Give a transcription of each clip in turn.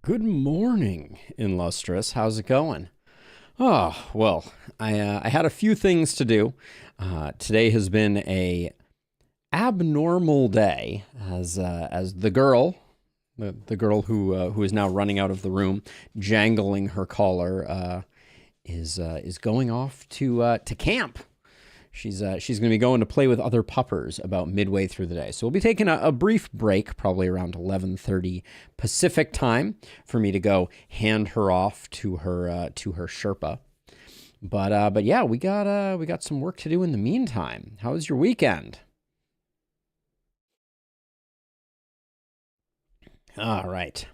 Good morning, Illustrious. How's it going? Oh, well, I had a few things to do. Today has been a abnormal day as the girl who is now running out of the room, jangling her collar, is going off to camp. She's going to be going to play with other puppers about midway through the day. So we'll be taking a brief break, probably around 11:30 Pacific time, for me to go hand her off to her Sherpa. But yeah, we got some work to do in the meantime. How was your weekend? All right.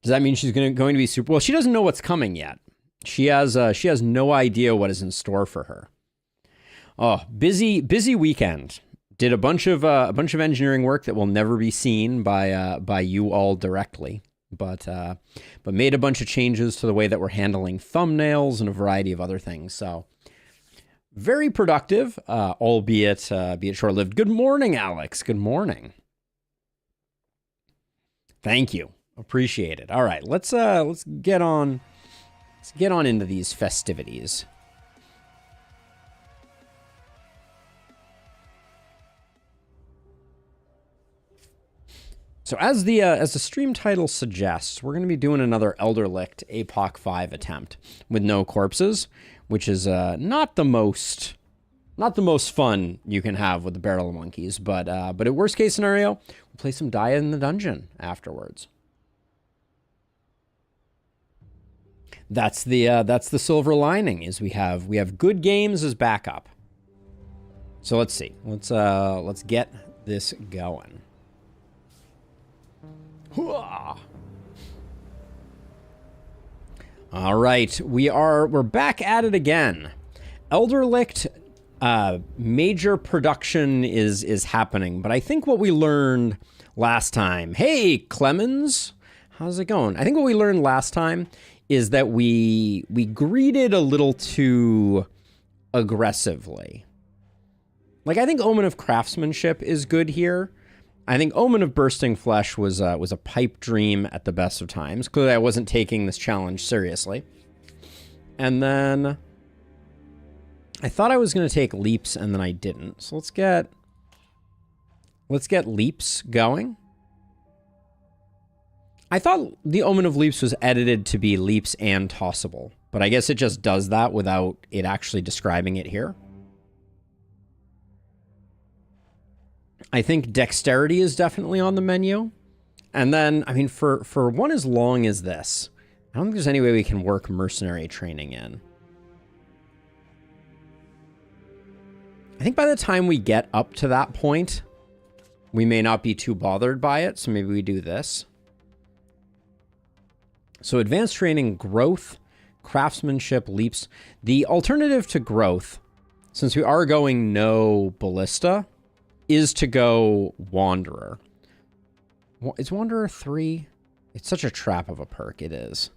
Does that mean she's going to be super? Well, she doesn't know what's coming yet. She has no idea what is in store for her. Oh, busy weekend. Did a bunch of engineering work that will never be seen by you all directly, but made a bunch of changes to the way that we're handling thumbnails and a variety of other things. So very productive, albeit short-lived. Good morning, Alex. Good morning. Thank you. Appreciate it. All right, let's get on. Let's get on into these festivities. So as the stream title suggests, we're going to be doing another Elderlicht Apoc 5 attempt with no corpses, which is not the most fun you can have with the barrel of monkeys, but at worst case scenario, we'll play some Die in the Dungeon afterwards. That's the silver lining, is we have good games as backup. So let's see. Let's get this going. All right, we're back at it again. Elderlicht major production is happening, but I think what we learned last time. Hey, Clemens, how's it going? I think what we learned last time is that we greeted a little too aggressively. Like, I think Omen of Craftsmanship is good here. I think Omen of Bursting Flesh was a pipe dream at the best of times. Clearly, I wasn't taking this challenge seriously. And then I thought I was going to take Leaps, and then I didn't. So let's get Leaps going. I thought the Omen of Leaps was edited to be Leaps and Tossable, but I guess it just does that without it actually describing it here. I think Dexterity is definitely on the menu. And then, I mean, for one as long as this, I don't think there's any way we can work Mercenary Training in. I think by the time we get up to that point, we may not be too bothered by it, so maybe we do this. So Advanced Training, Growth, Craftsmanship, Leaps. The alternative to Growth, since we are going no Ballista, is to go Wanderer. Is Wanderer 3? It's such a trap of a perk, it is.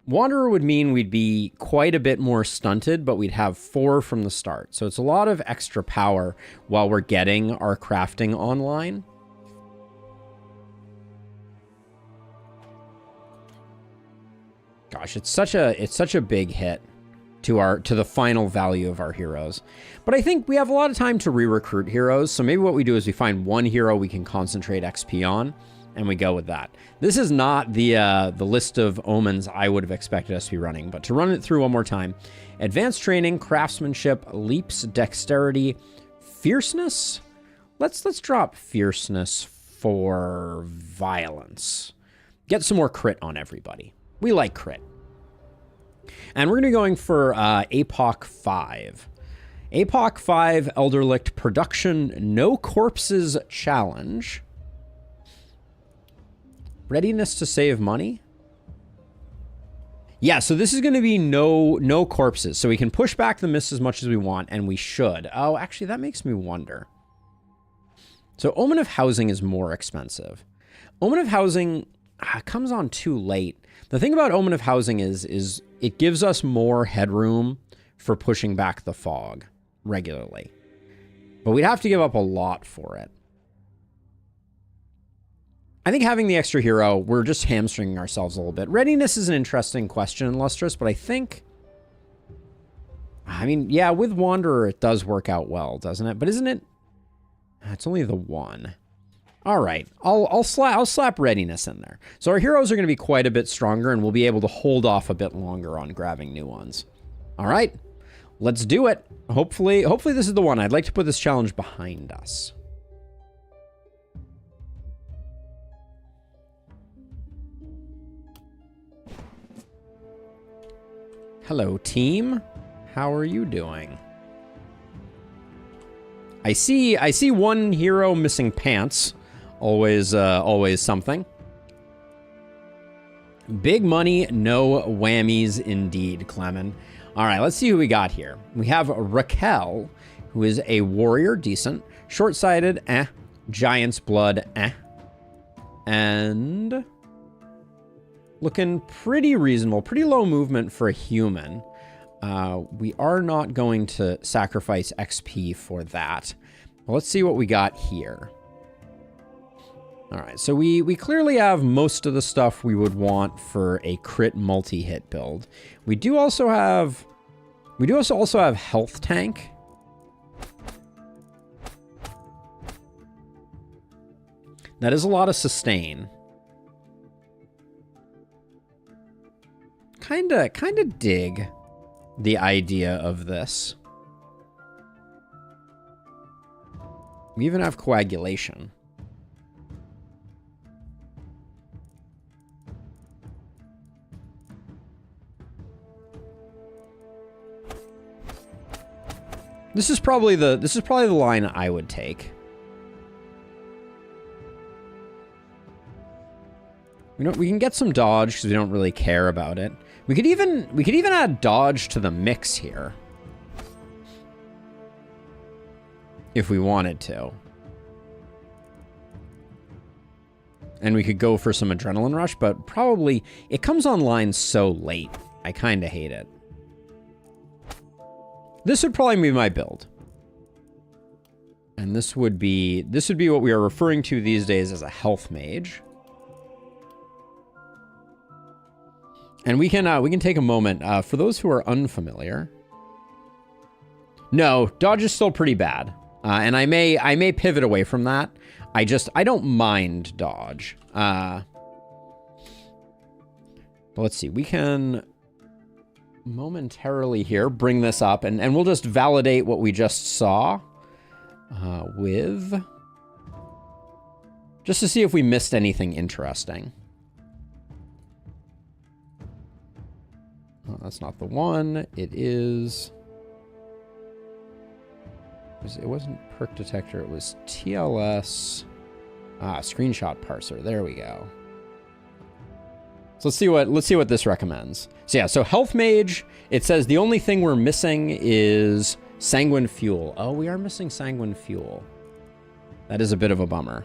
Wanderer would mean we'd be quite a bit more stunted, but we'd have 4 from the start. So it's a lot of extra power while we're getting our crafting online. Gosh, it's such a big hit to the final value of our heroes. But I think we have a lot of time to re-recruit heroes, so maybe what we do is we find one hero we can concentrate XP on, and we go with that. This is not the list of omens I would have expected us to be running, but to run it through one more time. Advanced Training, Craftsmanship, Leaps, Dexterity, Fierceness. Let's drop Fierceness for Violence. Get some more crit on everybody. We like crit. And we're going to be going for Apoc 5. Apoc 5 Elderlicht Production No Corpses Challenge. Readiness to save money? Yeah, so this is going to be no corpses. So we can push back the miss as much as we want, and we should. Oh, actually, that makes me wonder. So Omen of Housing is more expensive. Omen of Housing comes on too late. The thing about Omen of Housing is it gives us more headroom for pushing back the fog regularly. But we'd have to give up a lot for it. I think having the extra hero, we're just hamstringing ourselves a little bit. Readiness is an interesting question in Lustrous, but I think... I mean, yeah, with Wanderer, it does work out well, doesn't it? But isn't it... It's only the one. All right, I'll slap readiness in there. So our heroes are going to be quite a bit stronger, and we'll be able to hold off a bit longer on grabbing new ones. All right, let's do it. Hopefully this is the one. I'd like to put this challenge behind us. Hello, team. How are you doing? I see one hero missing pants. Always something. Big money, no whammies indeed, Clement. All right, let's see who we got here. We have Raquel, who is a warrior, decent. Short-sighted, Giant's blood, and looking pretty reasonable, pretty low movement for a human. We are not going to sacrifice XP for that. Well, let's see what we got here. All right, so we clearly have most of the stuff we would want for a crit multi-hit build. We do also have health tank. That is a lot of sustain. Kinda dig the idea of this. We even have coagulation. This is probably the line I would take. We can get some dodge because we don't really care about it. We could even add dodge to the mix here. If we wanted to. And we could go for some adrenaline rush, but probably it comes online so late. I kind of hate it. This would probably be my build. And this would be what we are referring to these days as a health mage. And we can take a moment for those who are unfamiliar. No, dodge is still pretty bad. And I may pivot away from that. I don't mind dodge. But let's see. We can momentarily here bring this up and we'll just validate what we just saw with just to see if we missed anything interesting. Oh, that's not the one. It wasn't perk detector. It was TLS screenshot parser. There we go. So let's see what this recommends. So yeah, so health mage, it says the only thing we're missing is sanguine fuel. Oh, we are missing sanguine fuel. That is a bit of a bummer.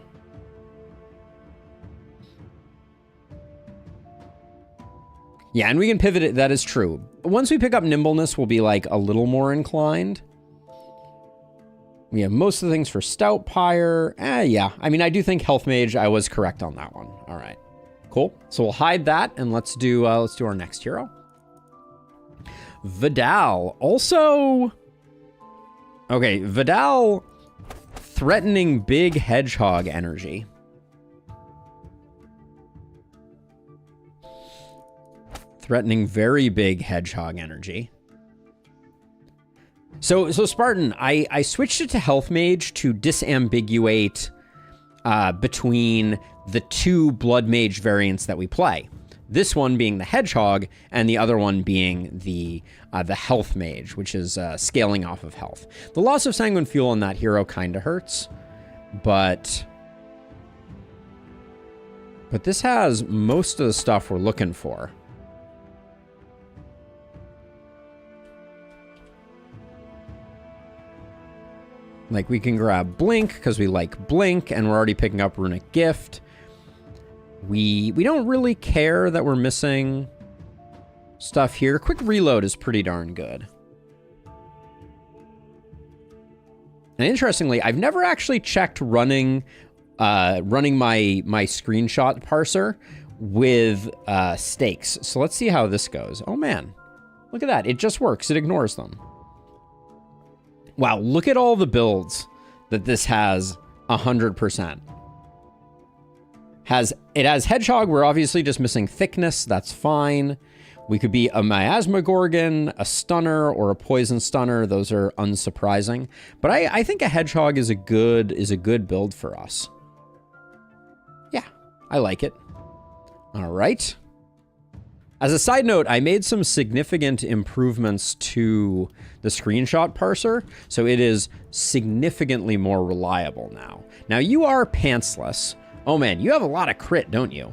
Yeah, and we can pivot it. That is true. Once we pick up nimbleness, we'll be like a little more inclined. We have most of the things for stout pyre. Yeah. I mean, I do think health mage, I was correct on that one. All right. Cool. So we'll hide that and let's do our next hero. Vidal. Also, okay, Vidal threatening big hedgehog energy. Threatening very big hedgehog energy. So Spartan, I switched it to health mage to disambiguate between the two blood mage variants that we play. This one being the hedgehog, and the other one being the health mage, which is scaling off of health. The loss of sanguine fuel on that hero kind of hurts, but this has most of the stuff we're looking for. Like, we can grab Blink, because we like Blink, and we're already picking up Runic Gift. We don't really care that we're missing stuff here. Quick Reload is pretty darn good. And interestingly, I've never actually checked running running my screenshot parser with stakes. So let's see how this goes. Oh man, look at that. It just works. It ignores them. Wow, look at all the builds that this has 100%. It has Hedgehog. We're obviously just missing thickness. That's fine. We could be a Miasma Gorgon, a Stunner, or a Poison Stunner. Those are unsurprising. But I think a Hedgehog is a good build for us. Yeah, I like it. All right. As a side note, I made some significant improvements to the screenshot parser, so it is significantly more reliable now. Now, you are pantsless. Oh man, you have a lot of crit, don't you?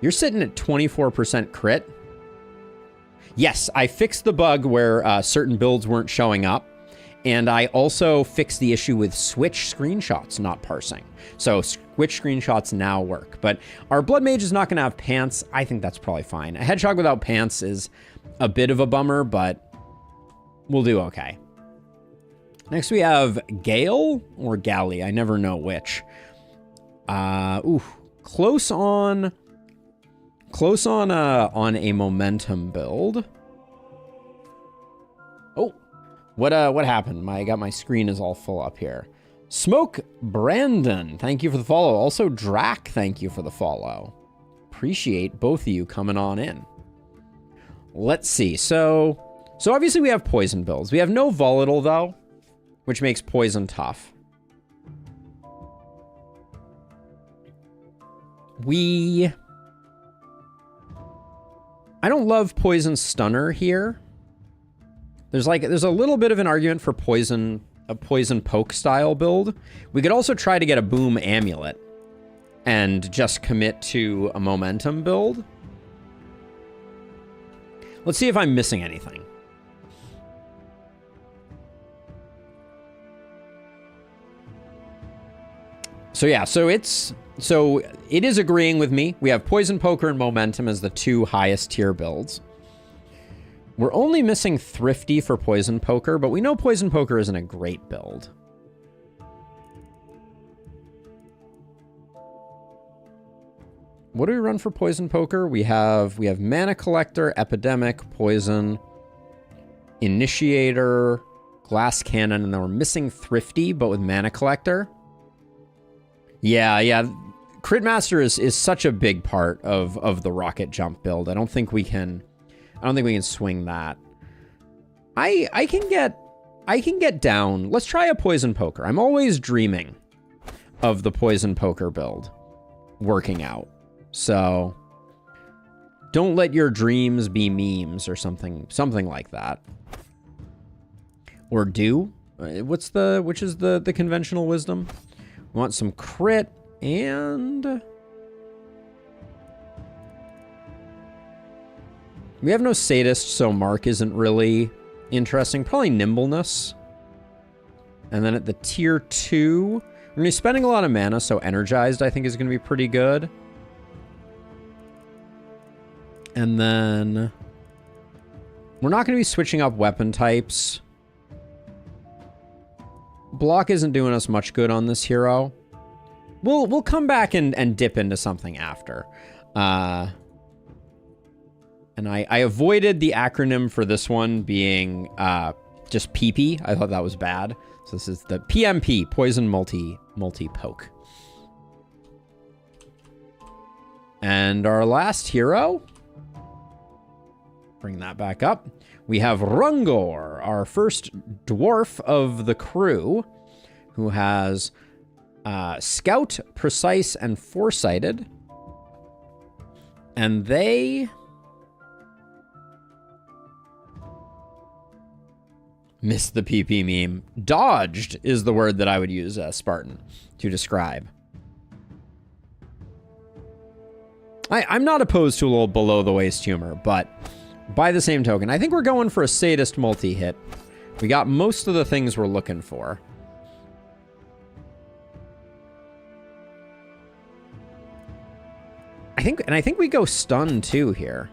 You're sitting at 24% crit. Yes, I fixed the bug where certain builds weren't showing up, and I also fixed the issue with Switch screenshots not parsing. So Switch screenshots now work, but our Blood Mage is not going to have pants. I think that's probably fine. A Hedgehog without pants is a bit of a bummer, but we'll do okay. Next we have Gale or Galley. I never know which. Close on a momentum build. Oh, what happened? I got my screen is all full up here. Smoke Brandon, thank you for the follow. Also Drac, thank you for the follow. Appreciate both of you coming on in. Let's see. So obviously we have poison builds. We have no volatile though, which makes poison tough. I don't love Poison Stunner here. There's a little bit of an argument for a Poison Poke style build. We could also try to get a Boom Amulet and just commit to a momentum build. Let's see if I'm missing anything. So yeah, so it is agreeing with me. We have Poison Poker and Momentum as the two highest tier builds. We're only missing Thrifty for Poison Poker, but we know Poison Poker isn't a great build. What do we run for Poison Poker? We have Mana Collector, Epidemic, Poison, Initiator, Glass Cannon, and then we're missing Thrifty, but with Mana Collector. Yeah. Crit Master is such a big part of the Rocket Jump build. I don't think we can swing that. I can get down. Let's try a Poison Poker. I'm always dreaming of the Poison Poker build working out. So don't let your dreams be memes or something like that. Or do. Which is the conventional wisdom? We want some crit and we have no Sadist, so Mark isn't really interesting. Probably Nimbleness. And then at the tier 2, we're going to be spending a lot of mana, so Energized I think is going to be pretty good. And then we're not going to be switching up weapon types. Block isn't doing us much good on this hero. We'll come back and dip into something after. And I avoided the acronym for this one being just PP. I thought that was bad. So this is the PMP, Poison Multi Poke. And our last hero, bring that back up. We have Rungor, our first dwarf of the crew, who has Scout, Precise, and Foresighted. And they missed the PP meme. Dodged is the word that I would use, Spartan, to describe. I'm not opposed to a little below-the-waist humor, but by the same token, I think we're going for a Sadist multi-hit. We got most of the things we're looking for. I think we go stun too here.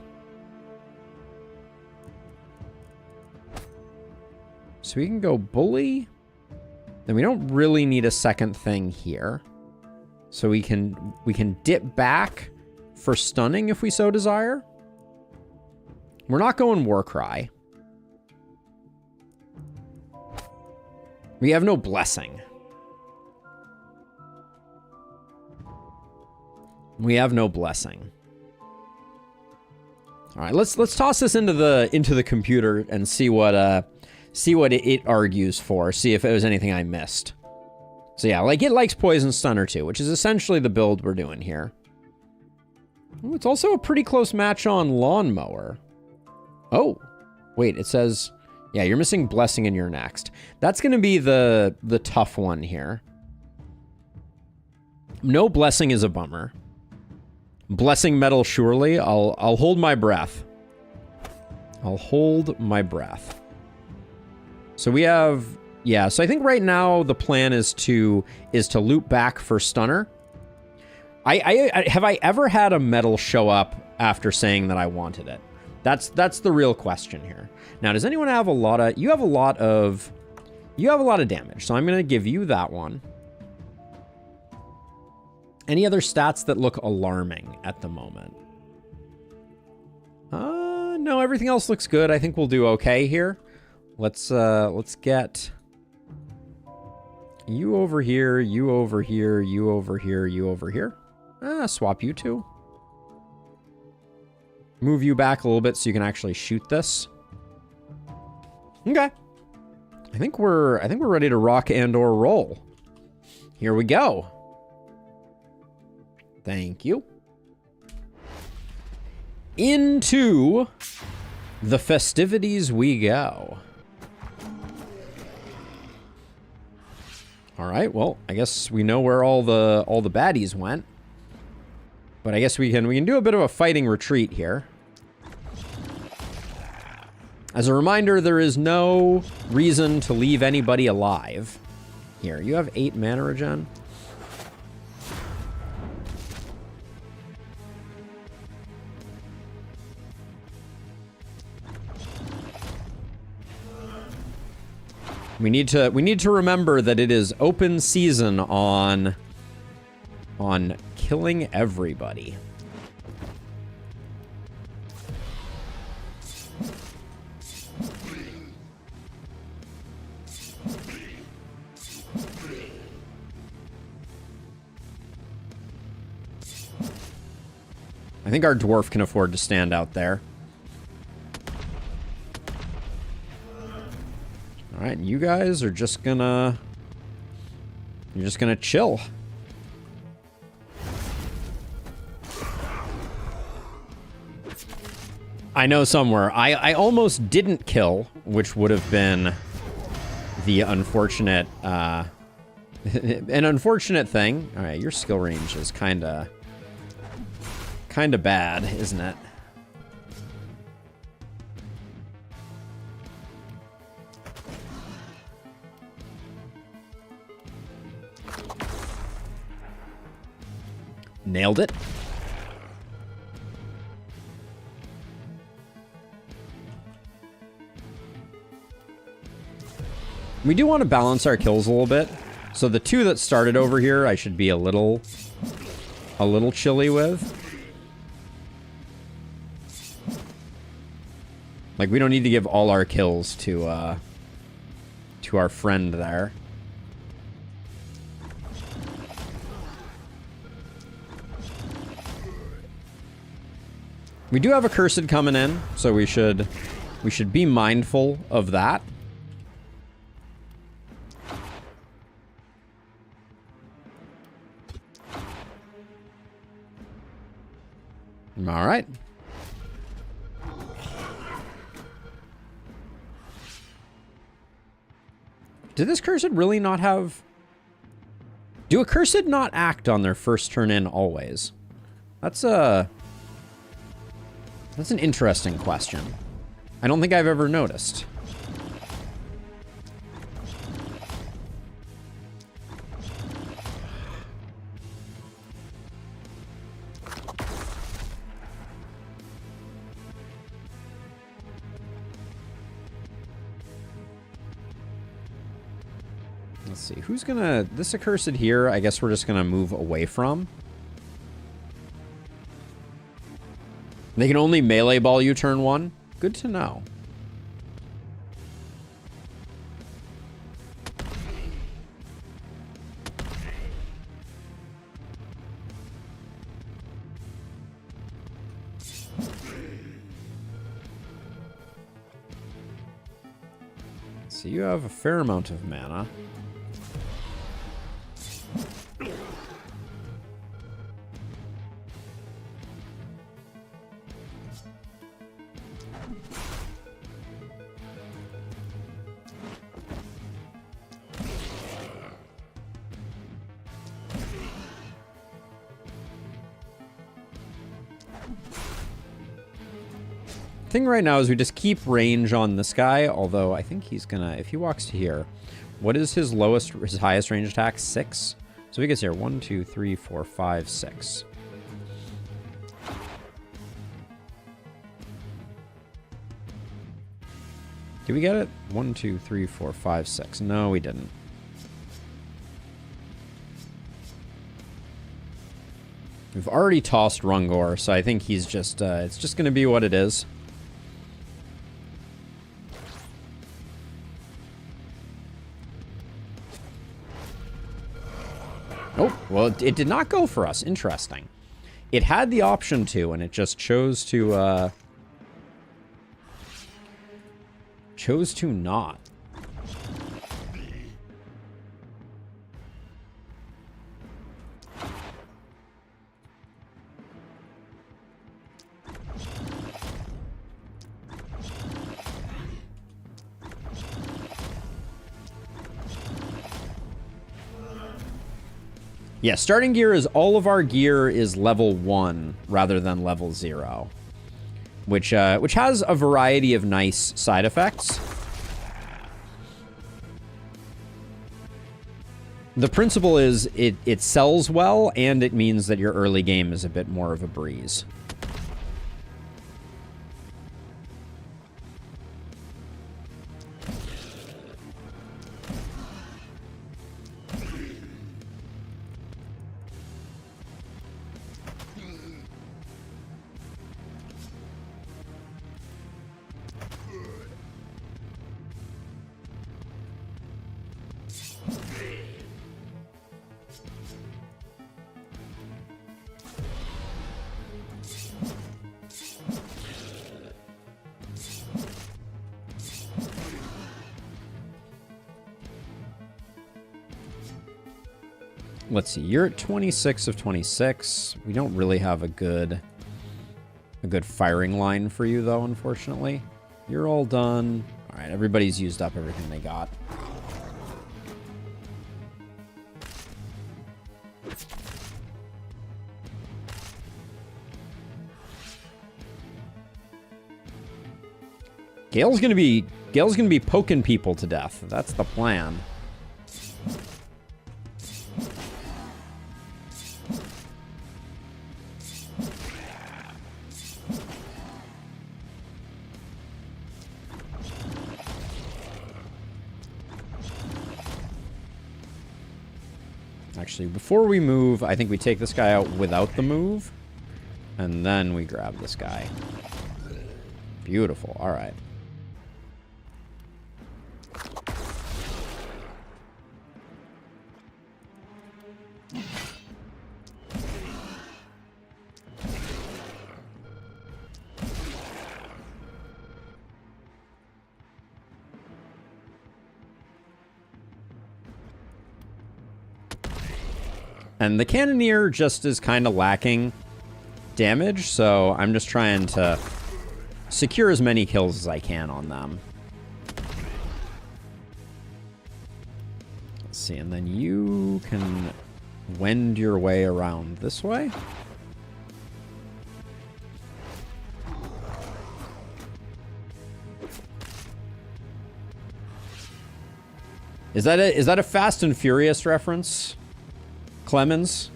So we can go bully. Then we don't really need a second thing here. So we can dip back for stunning if we so desire. We're not going Warcry. We have no blessing. We have no blessing. All right, let's toss this into the computer and see what it argues for. See if it was anything I missed. So yeah, like it likes Poison Stunner too, which is essentially the build we're doing here. Ooh, it's also a pretty close match on Lawnmower. Oh, wait, it says, yeah, you're missing Blessing and you're next. That's going to be the tough one here. No Blessing is a bummer. Blessing Metal, surely. I'll hold my breath. I'll hold my breath. So we have, yeah, so I think right now the plan is to loop back for Stunner. Have I ever had a Metal show up after saying that I wanted it? That's the real question here. Now, does anyone have a lot of, you have a lot of damage, so I'm going to give you that one. Any other stats that look alarming at the moment? No, everything else looks good. I think we'll do okay here. Let's get you over here, you over here, you over here, you over here. Swap you two. Move you back a little bit so you can actually shoot this. Okay. I think we're ready to rock and or roll. Here we go. Thank you. Into the festivities we go. All right, well, I guess we know where all the baddies went. But I guess we can do a bit of a fighting retreat here. As a reminder, there is no reason to leave anybody alive. Here, you have 8 mana regen. We need to remember that it is open season on killing everybody. I think our dwarf can afford to stand out there. All right, you guys are just gonna... You're just gonna chill. I know somewhere. I almost didn't kill, which would have been the unfortunate... an unfortunate thing. All right, your skill range is kinda bad, isn't it? Nailed it. We do want to balance our kills a little bit. So the 2 that started over here, I should be a little chilly with. Like, we don't need to give all our kills to our friend there. We do have a Cursed coming in, so we should be mindful of that. All right. Did this Cursed really not have... Do a Cursed not act on their first turn in always? That's an interesting question. I don't think I've ever noticed. Let's see. Who's gonna... This accursed here, I guess we're just gonna move away from. They can only melee ball you turn 1. Good to know. So you have a fair amount of mana. Thing right now is we just keep range on this guy, although I think he's gonna, if he walks to here, what is his highest range attack? 6? So he gets here, 1, 2, 3, 4, 5, 6. Did we get it? 1, 2, 3, 4, 5, 6. No, we didn't. We've already tossed Rungor, so I think he's just, it's just gonna be what it is. Oh, well, it did not go for us. Interesting. It had the option to, and it just chose to not. Yeah, starting gear is all of our gear is level 1 rather than level 0, which has a variety of nice side effects. The principle is it sells well, and it means that your early game is a bit more of a breeze. Let's see, you're at 26 of 26. We don't really have a good firing line for you, though, unfortunately. You're all done. All right, everybody's used up everything they got. Gale's gonna be poking people to death. That's the plan. Actually, before we move, I think we take this guy out without the move, and then we grab this guy. Beautiful. All right. And the Cannoneer just is kind of lacking damage, so I'm just trying to secure as many kills as I can on them. Let's see, and then you can wend your way around this way. Is that a Fast and Furious reference? Clemens?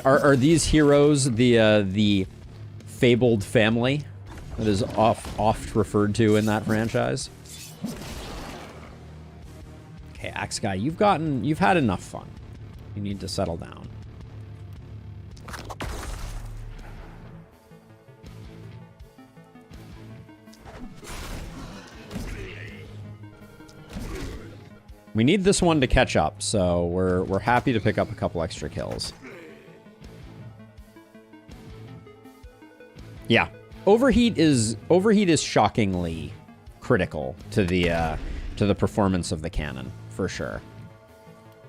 Are these heroes the fabled family that is oft referred to in that franchise? Axe guy, you've had enough fun. You need to settle down. We need this one to catch up, so we're happy to pick up a couple extra kills. Yeah, overheat is shockingly critical to the performance of the cannon, for sure.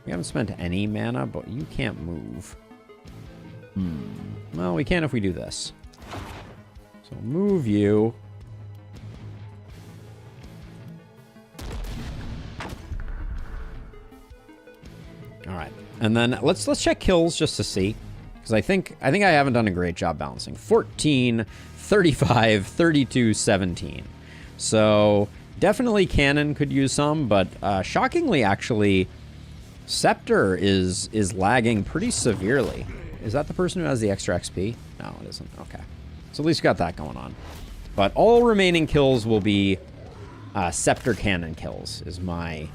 We haven't spent any mana, but you can't move. Well, we can if we do this. So move you. All right, and then let's check kills just to see, because I think I haven't done a great job balancing. 14, 35, 32, 17. So definitely cannon could use some, but shockingly, actually, Scepter is lagging pretty severely. Is that the person who has the extra XP? No, it isn't. Okay, so at least we got that going on. But all remaining kills will be Scepter cannon kills. Is my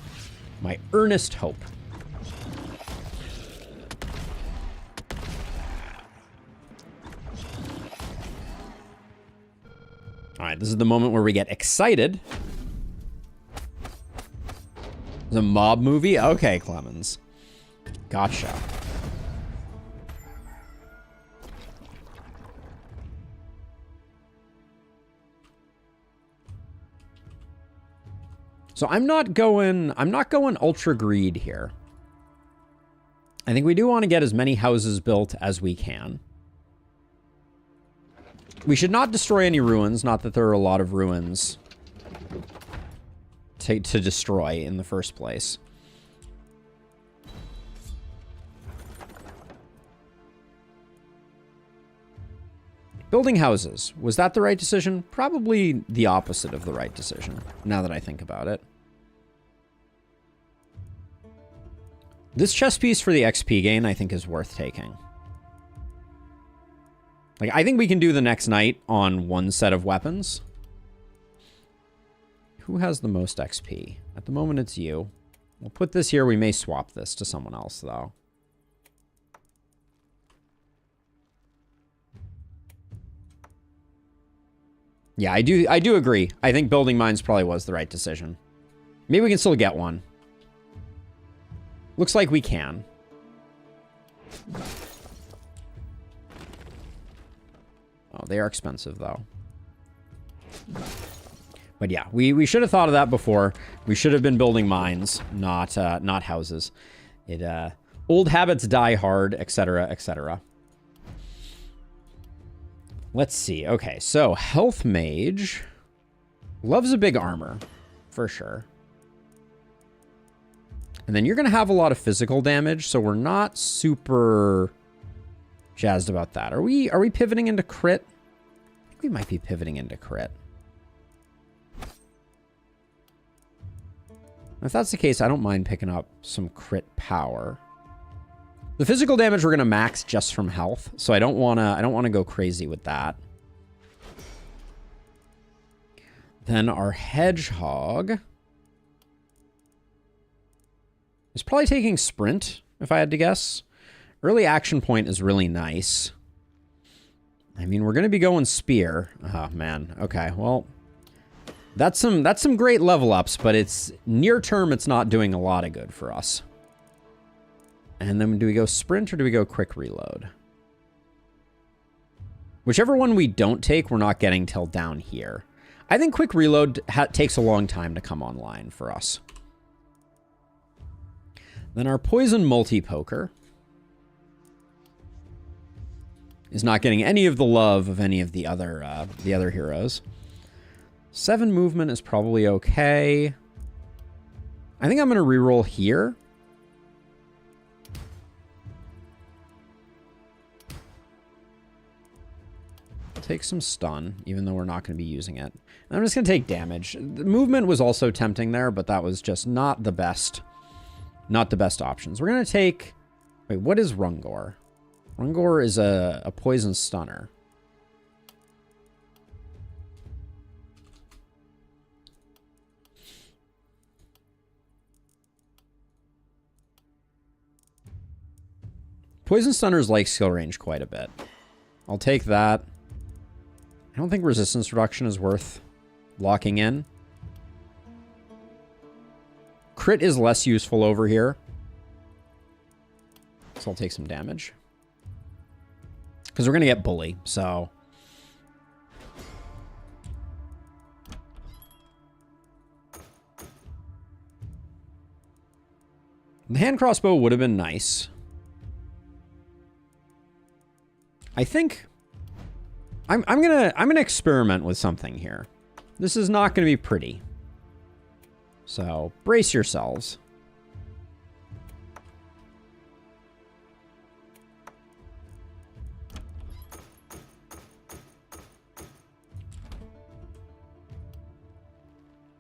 earnest hope. All right, this is the moment where we get excited. It's a mob movie? Okay, Clemens. Gotcha. So I'm not going ultra greed here. I think we do want to get as many houses built as we can. We should not destroy any ruins, not that there are a lot of ruins to destroy in the first place. Building houses. Was that the right decision? Probably the opposite of the right decision, now that I think about it. This chess piece for the XP gain, I think, is worth taking. Like, I think we can do the next night on one set of weapons. Who has the most XP? At the moment, it's you. We'll put this here. We may swap this to someone else, though. Yeah, I do agree. I think building mines probably was the right decision. Maybe we can still get one. Looks like we can. Oh, they are expensive, though. But yeah, we should have thought of that before. We should have been building mines, not houses. Old habits die hard, etc., etc. Let's see. Okay, so Health Mage loves a big armor, for sure. And then you're going to have a lot of physical damage, so we're not super jazzed about that. Are we pivoting into crit? I think we might be pivoting into crit. If that's the case, I don't mind picking up some crit power. The physical damage we're going to max just from health, so I don't want to go crazy with that. Then our Hedgehog is probably taking Sprint, if I had to guess. Early action point is really nice. I mean, we're going to be going Spear. Oh, man. Okay, well, that's some great level ups, but it's near term, it's not doing a lot of good for us. And then do we go Sprint or do we go Quick Reload? Whichever one we don't take, we're not getting till down here. I think Quick Reload takes a long time to come online for us. Then our Poison Multi-Poker is not getting any of the love of any of the other heroes. 7 movement is probably okay. I think I'm going to reroll here. Take some stun, even though we're not going to be using it. And I'm just going to take damage. The movement was also tempting there, but that was just not the best options. We're going to take... Wait, what is Rungor? Rungor is a poison stunner. Poison stunners like skill range quite a bit. I'll take that. I don't think resistance reduction is worth locking in. Crit is less useful over here. So I'll take some damage. Because we're going to get bully, so... The hand crossbow would have been nice. I think I'm gonna experiment with something here. This is not gonna be pretty. So brace yourselves.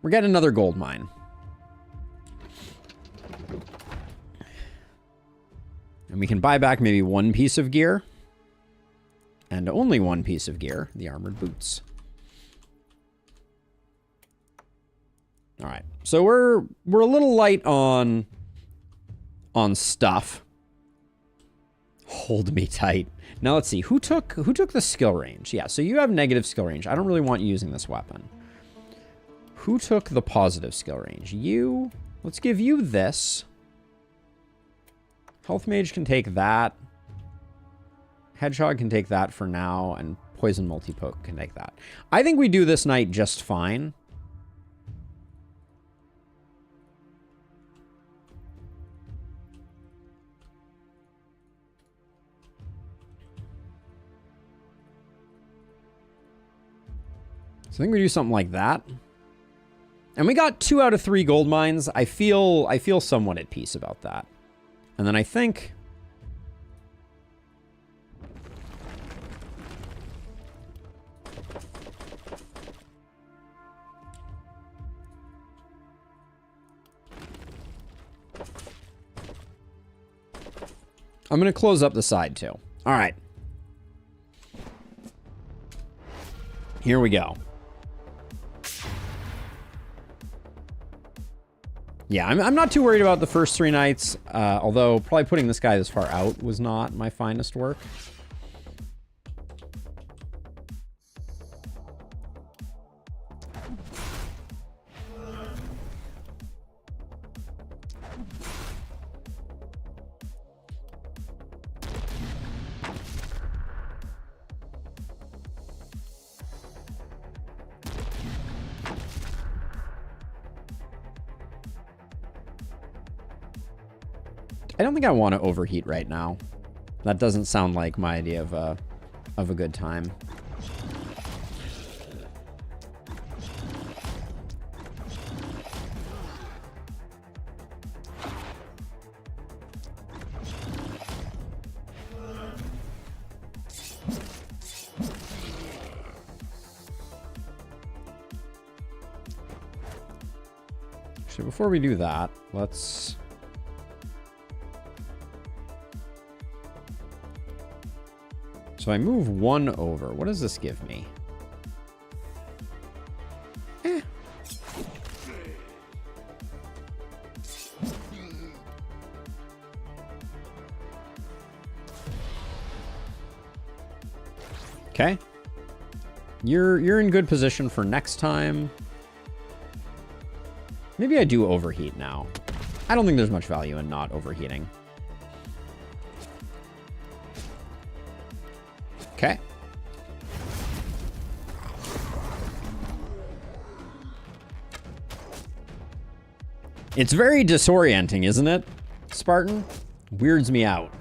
We're getting another gold mine. And we can buy back maybe one piece of gear. And only one piece of gear, the armored boots. All right. So we're a little light on stuff. Hold me tight. Now let's see. Who took the skill range? Yeah, so you have negative skill range. I don't really want you using this weapon. Who took the positive skill range? You. Let's give you this. Health Mage can take that. Hedgehog can take that for now, and Poison Multipoke can take that. I think we do this night just fine. So I think we do something like that. And we got 2 out of 3 gold mines. I feel somewhat at peace about that. And then I think... I'm going to close up the side too. All right. Here we go. Yeah, I'm not too worried about the first 3 nights, although probably putting this guy this far out was not my finest work. I don't think I want to overheat right now. That doesn't sound like my idea of a good time. Actually, before we do that, let's... So I move 1 over. What does this give me? Okay. You're in good position for next time. Maybe I do overheat now. I don't think there's much value in not overheating. Okay. It's very disorienting, isn't it, Spartan? Weirds me out.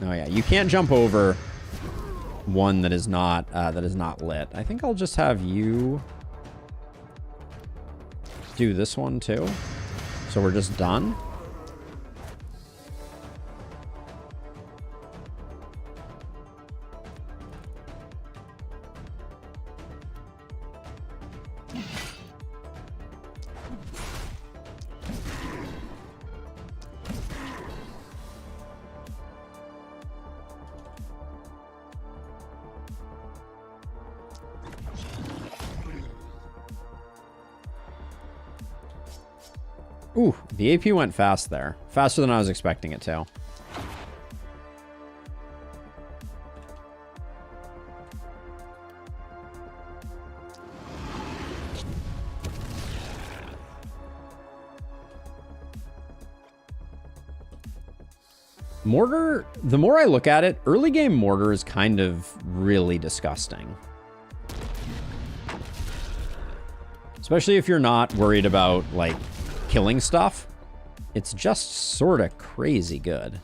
Oh yeah, you can't jump over one that is not lit. I think I'll just have you do this one too. So we're just done. Ooh, the AP went fast there. Faster than I was expecting it to. Mortar, the more I look at it, early game Mortar is kind of really disgusting. Especially if you're not worried about, like, killing stuff. It's just sort of crazy good.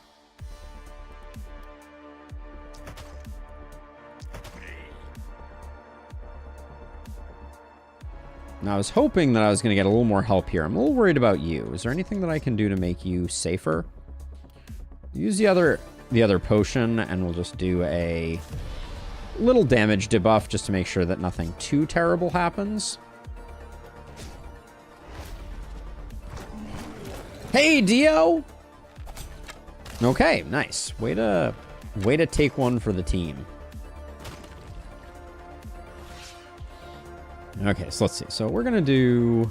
Now, I was hoping that I was going to get a little more help here. I'm a little worried about you. Is there anything that I can do to make you safer? Use the other potion, and we'll just do a little damage debuff just to make sure that nothing too terrible happens. Hey, Dio! Okay, nice. Way to take one for the team. Okay, so let's see. So we're gonna do...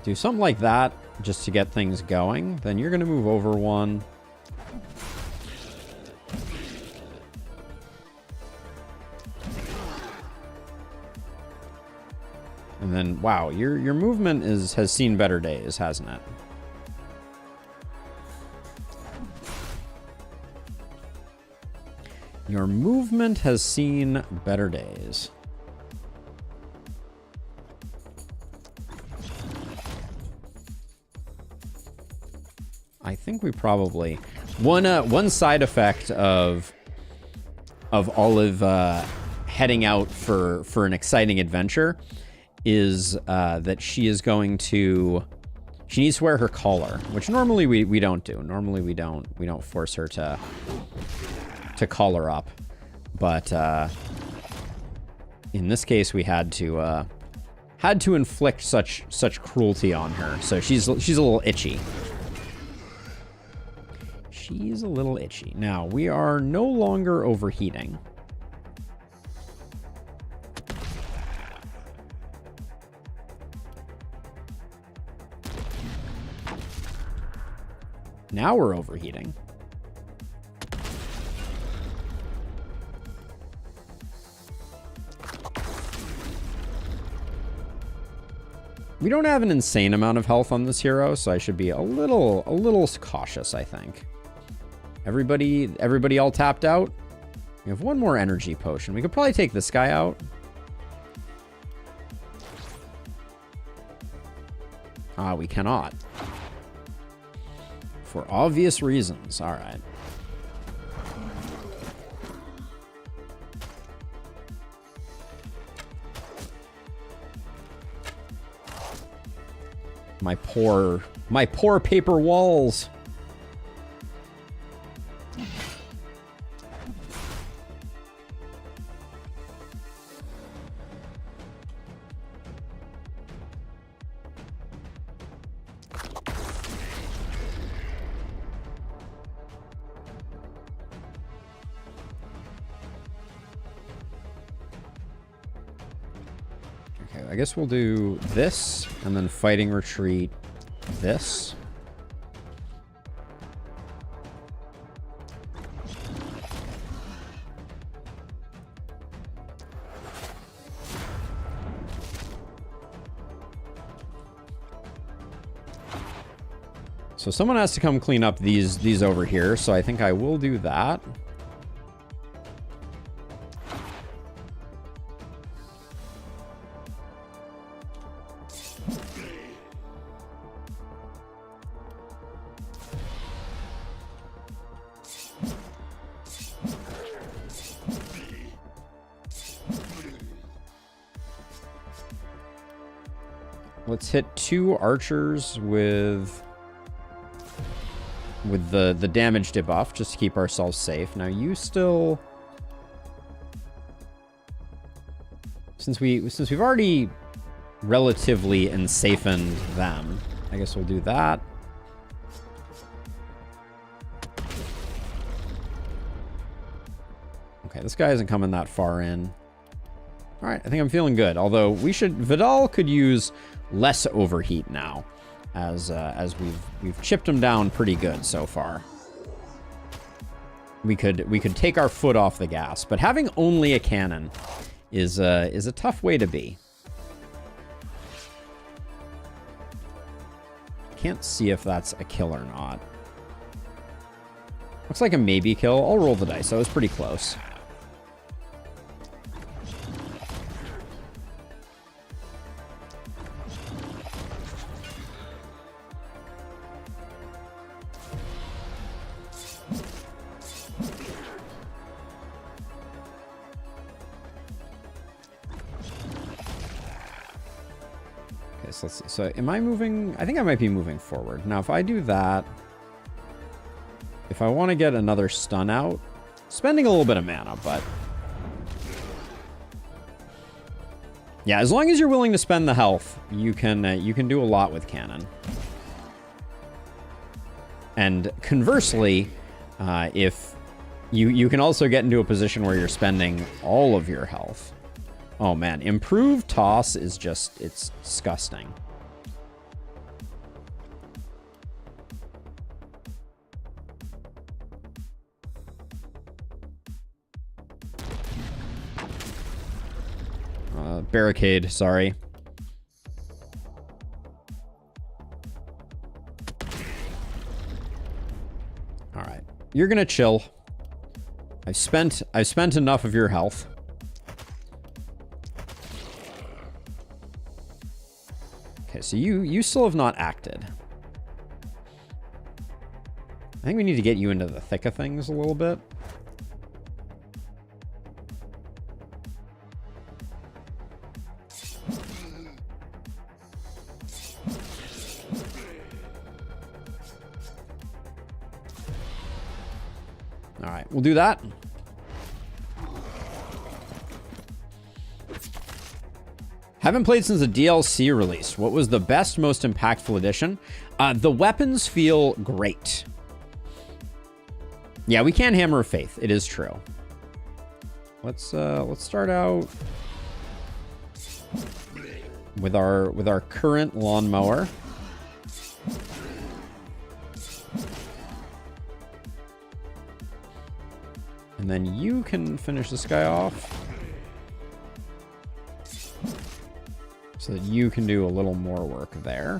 do something like that just to get things going. Then you're gonna move over one. And then, wow, your movement has seen better days, hasn't it? Your movement has seen better days. I think we probably... One side effect of Olive heading out for an exciting adventure is that she is going to... She needs to wear her collar, which normally we don't do. Normally we don't force her to collar up. But in this case we had to inflict such cruelty on her. So she's a little itchy. She's a little itchy. Now, we are no longer overheating. Now we're overheating. We don't have an insane amount of health on this hero, so I should be a little cautious, I think. Everybody all tapped out? We have one more energy potion. We could probably take this guy out. Ah, we cannot. For obvious reasons. All right. My poor paper walls. I guess we'll do this, and then fighting retreat this. So someone has to come clean up these over here, so I think I will do that. Let's hit 2 archers with the damage debuff just to keep ourselves safe. Now you still, since we've already relatively ensafened them, I guess we'll do that. Okay, this guy isn't coming that far in. All right, I think I'm feeling good. Although Vidal could use less overheat now, as we've chipped him down pretty good so far. We could take our foot off the gas, but having only a cannon is a tough way to be. Can't see if that's a kill or not. Looks like a maybe kill. I'll roll the dice. That was pretty close. Okay, so let's see. So am I moving? I think I might be moving forward. Now, if I do that, if I want to get another stun out, spending a little bit of mana, but yeah, as long as you're willing to spend the health, you can do a lot with cannon. And conversely, if you can also get into a position where you're spending all of your health. Oh man, improved toss is just, it's disgusting. Barricade, sorry. All right, you're gonna chill. I've spent enough of your health. Okay, so you still have not acted. I think we need to get you into the thick of things a little bit. All right, we'll do that. Haven't played since the DLC release. What was the best, most impactful addition? The weapons feel great. Yeah, we can hammer of faith. It is true. Let's start out with our current lawnmower. And then you can finish this guy off so that you can do a little more work there.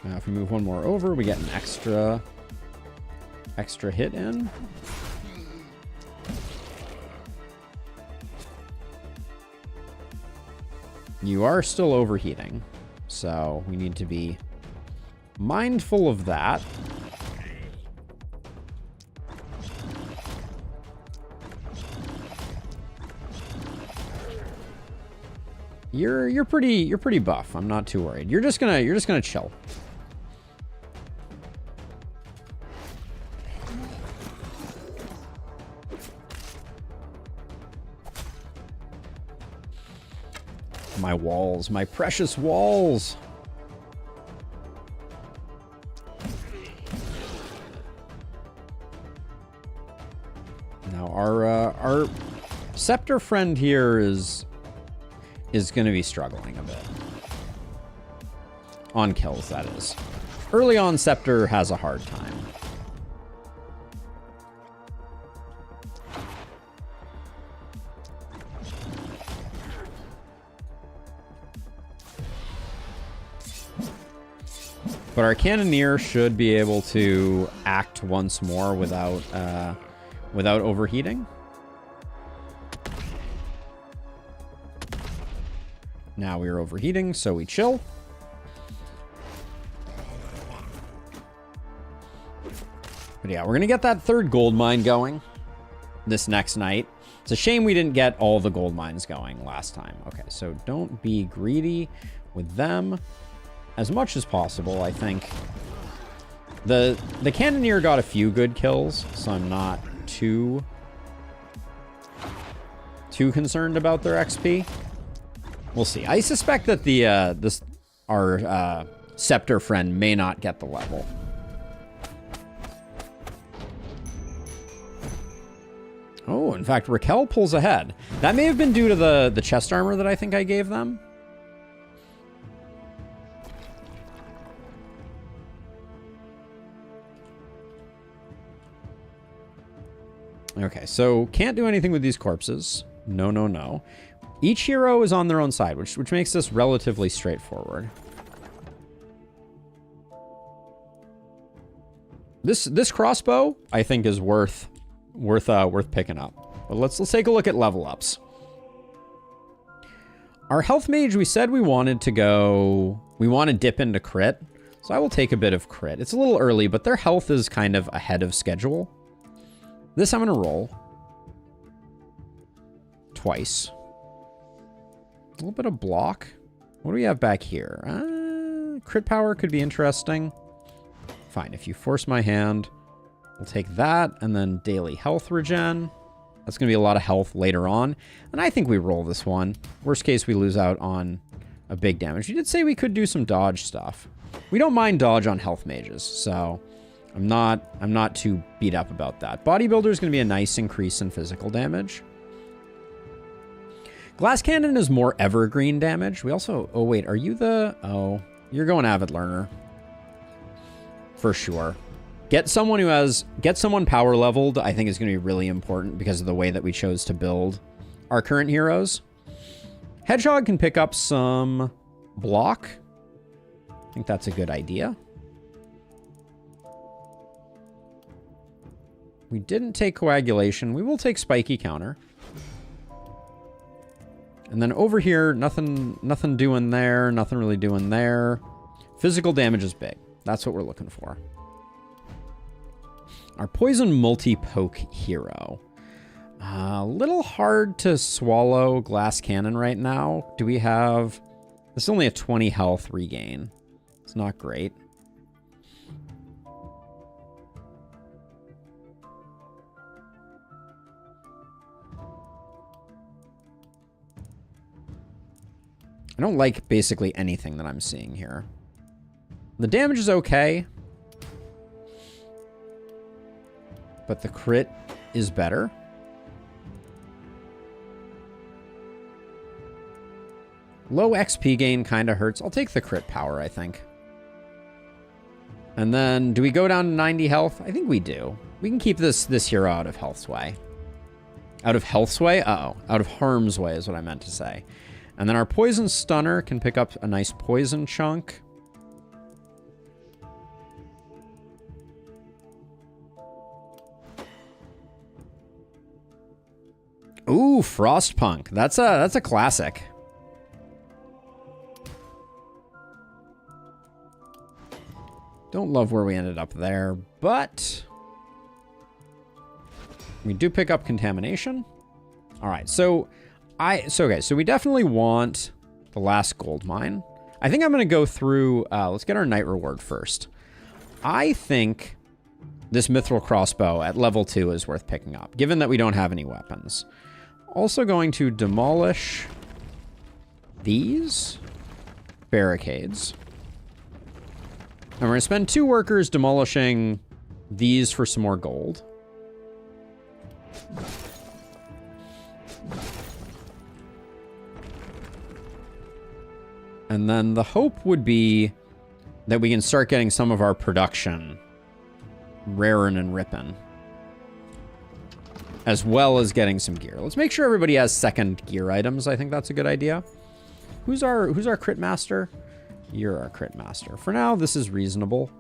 Now, if we move one more over, we get an extra hit in. You are still overheating, so we need to be mindful of that. You're pretty buff. I'm not too worried. You're just gonna chill. My walls, my precious walls. Now our scepter friend here is going to be struggling a bit. On kills, that is. Early on, Scepter has a hard time. But our Cannoneer should be able to act once more without overheating. Now we are overheating, so we chill. But yeah, we're going to get that third gold mine going this next night. It's a shame we didn't get all the gold mines going last time. Okay, so don't be greedy with them as much as possible, I think. The Cannoneer got a few good kills, so I'm not too concerned about their XP. We'll see. I suspect that our Scepter friend may not get the level. Oh, in fact, Raquel pulls ahead. That may have been due to the chest armor that I think I gave them. Okay, so can't do anything with these corpses. No, no, no. Each hero is on their own side, which makes this relatively straightforward. This crossbow, I think, is worth picking up. But let's take a look at level ups. Our health mage, we said we want to dip into crit. So I will take a bit of crit. It's a little early, but their health is kind of ahead of schedule. This I'm going to roll. Twice. A little bit of block. What do we have back here? Crit power could be interesting. Fine, if you force my hand, we'll take that, and then daily health regen. That's going to be a lot of health later on. And I think we roll this one. Worst case, we lose out on a big damage. You did say we could do some dodge stuff. We don't mind dodge on health mages, so I'm not too beat up about that. Bodybuilder is going to be a nice increase in physical damage. Glass Cannon is more evergreen damage. We also... Oh, wait. Are you the... Oh, you're going Avid Learner. For sure. Get someone power leveled, I think is going to be really important because of the way that we chose to build our current heroes. Hedgehog can pick up some block. I think that's a good idea. We didn't take coagulation. We will take spiky counter. And then over here, nothing doing there, nothing really doing there. Physical damage is big. That's what we're looking for. Our poison multi-poke hero. A little hard to swallow Glass Cannon right now. Do we have... This is only a 20 health regain. It's not great. I don't like basically anything that I'm seeing here. The damage is okay, but the crit is better. Low XP gain kind of hurts. I'll take the crit power, I think. And then, do we go down to 90 health? I think we do. We can keep this hero out of health's way. Out of health's way? Uh-oh. Out of harm's way is what I meant to say. And then our poison stunner can pick up a nice poison chunk. Ooh, Frostpunk. That's a classic. Don't love where we ended up there, but we do pick up contamination. All right, so we definitely want the last gold mine. I think I'm going to go through, let's get our night reward first. I think this mithril crossbow at level 2 is worth picking up, given that we don't have any weapons. Also going to demolish these barricades. And we're going to spend 2 workers demolishing these for some more gold. And then the hope would be that we can start getting some of our production raring and ripping, as well as getting some gear. Let's make sure everybody has second gear items. I think that's a good idea. Who's our crit master? You're our crit master. For now, this is reasonable.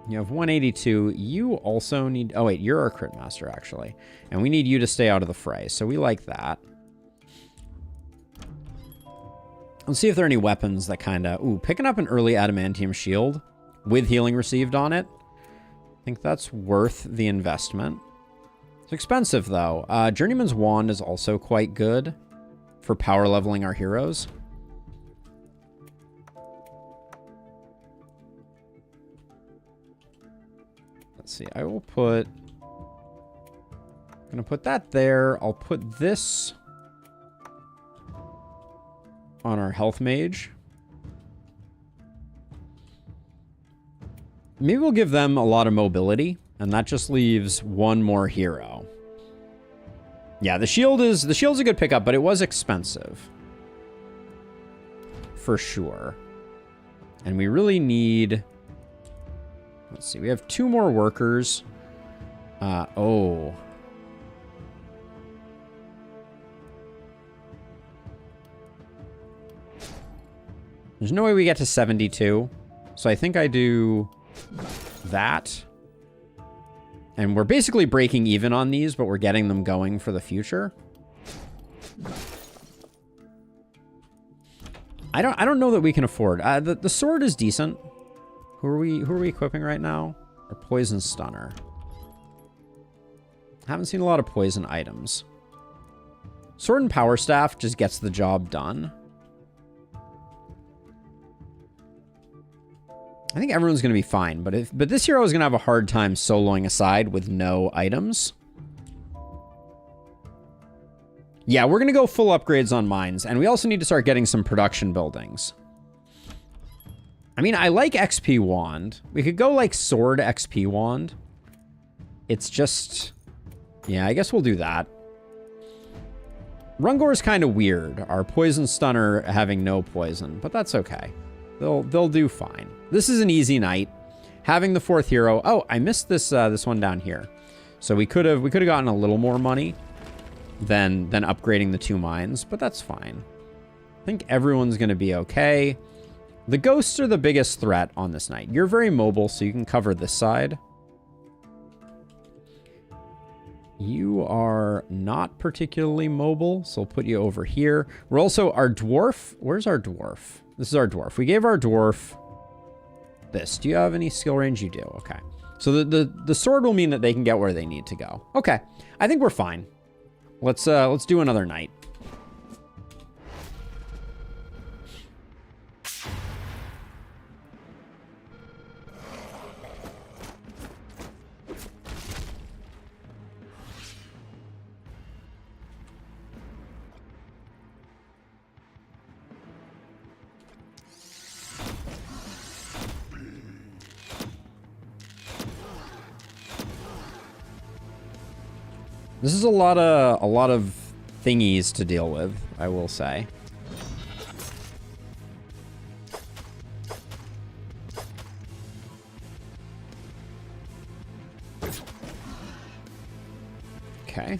You have 182. You also need... Oh, wait, you're our crit master, actually. And we need you to stay out of the fray, so we like that. Let's see if there are any weapons that kind of... Ooh, picking up an early adamantium shield with healing received on it. I think that's worth the investment. It's expensive, though. Journeyman's Wand is also quite good for power leveling our heroes. Let's see. I will put... I'm going to put that there. I'll put this on our health mage. Maybe we'll give them a lot of mobility, and that just leaves one more hero. Yeah, the shield's a good pickup, but it was expensive. For sure. And we really need... Let's see, we have 2 more workers. Oh. There's no way we get to 72. So I think I do that. And we're basically breaking even on these, but we're getting them going for the future. I don't know that we can afford. The sword is decent. Who are we equipping right now? Our poison stunner. Haven't seen a lot of poison items. Sword and power staff just gets the job done. I think everyone's going to be fine, but this hero is going to have a hard time soloing a side with no items. Yeah, we're going to go full upgrades on mines, and we also need to start getting some production buildings. I mean, I like XP wand. We could go like sword XP wand. It's just... Yeah, I guess we'll do that. Rungor is kind of weird. Our poison stunner having no poison, but that's okay. They'll do fine. This is an easy night. Having the 4th hero. Oh, I missed this this one down here. So we could have gotten a little more money than upgrading the 2 mines, but that's fine. I think everyone's going to be okay. The ghosts are the biggest threat on this night. You're very mobile, so you can cover this side. You are not particularly mobile, so I'll put you over here. We're also our dwarf. Where's our dwarf? This is our dwarf. We gave our dwarf this. Do you have any skill range? You do. Okay. So the sword will mean that they can get where they need to go. Okay. I think we're fine. Let's do another night. This is a lot of thingies to deal with, I will say. Okay.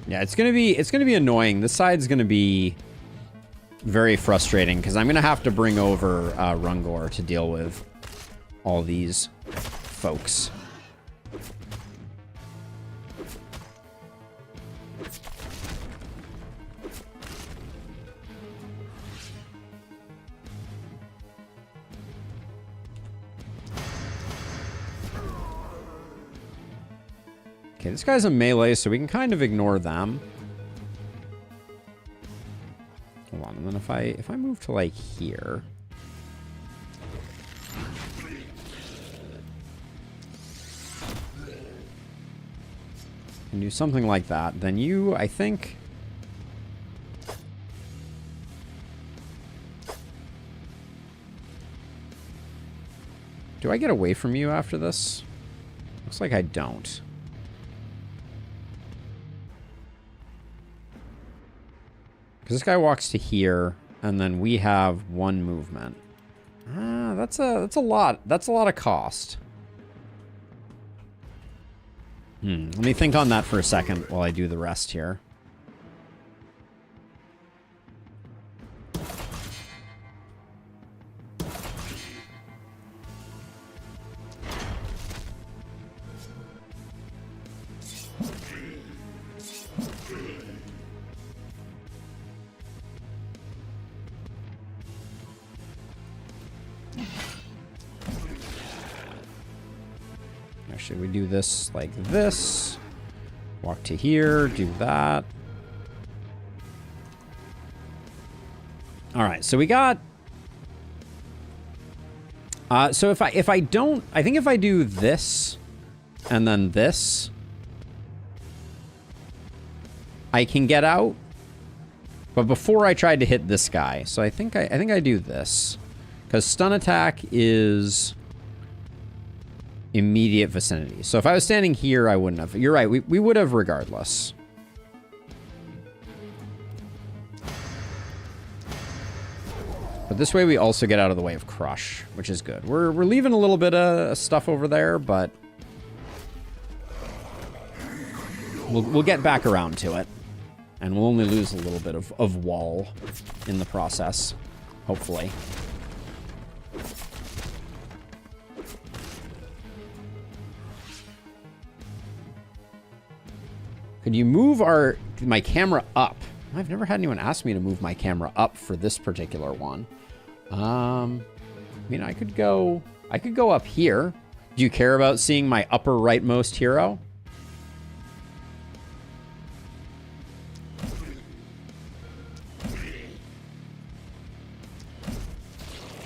Yeah, it's gonna be annoying. This side's gonna be very frustrating because I'm gonna have to bring over Rungor to deal with all these folks. Okay, this guy's a melee, so we can kind of ignore them. Hold on, and then if I move to like here. And do something like that, then you, I think. Do I get away from you after this? Looks like I don't. Because this guy walks to here, and then we have 1 movement. That's a lot. That's a lot of cost. Let me think on that for a second while I do the rest here. Actually, we do this like this. Walk to here, do that. All right, so we got... so if I don't... I think if I do this and then this, I can get out. But before I tried to hit this guy, so I think I do this. Because stun attack is immediate vicinity. So if I was standing here, I wouldn't have. You're right, we would have regardless. But this way we also get out of the way of Crush, which is good. We're leaving a little bit of stuff over there, but we'll get back around to it. And we'll only lose a little bit of wall in the process, hopefully. Could you move my camera up? I've never had anyone ask me to move my camera up for this particular one. I mean, I could go up here. Do you care about seeing my upper rightmost hero?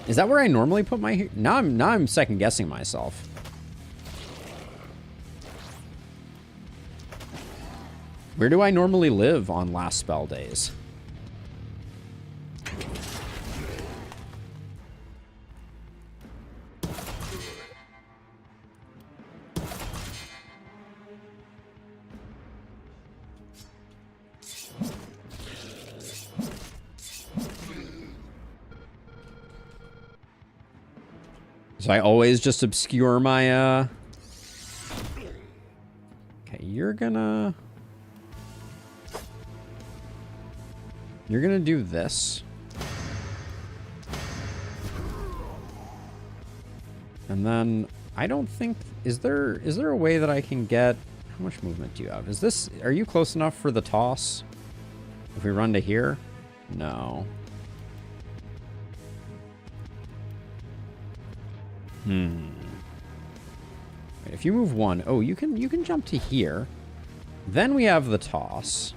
Is that where I normally put my... Now I'm second guessing myself. Where do I normally live on last spell days? So I always just obscure my, Okay, you're gonna do this. And then I don't think... Is there a way that I can get... How much movement do you have? Are you close enough for the toss? If we run to here? No. If you move one, oh, you can jump to here. Then we have the toss.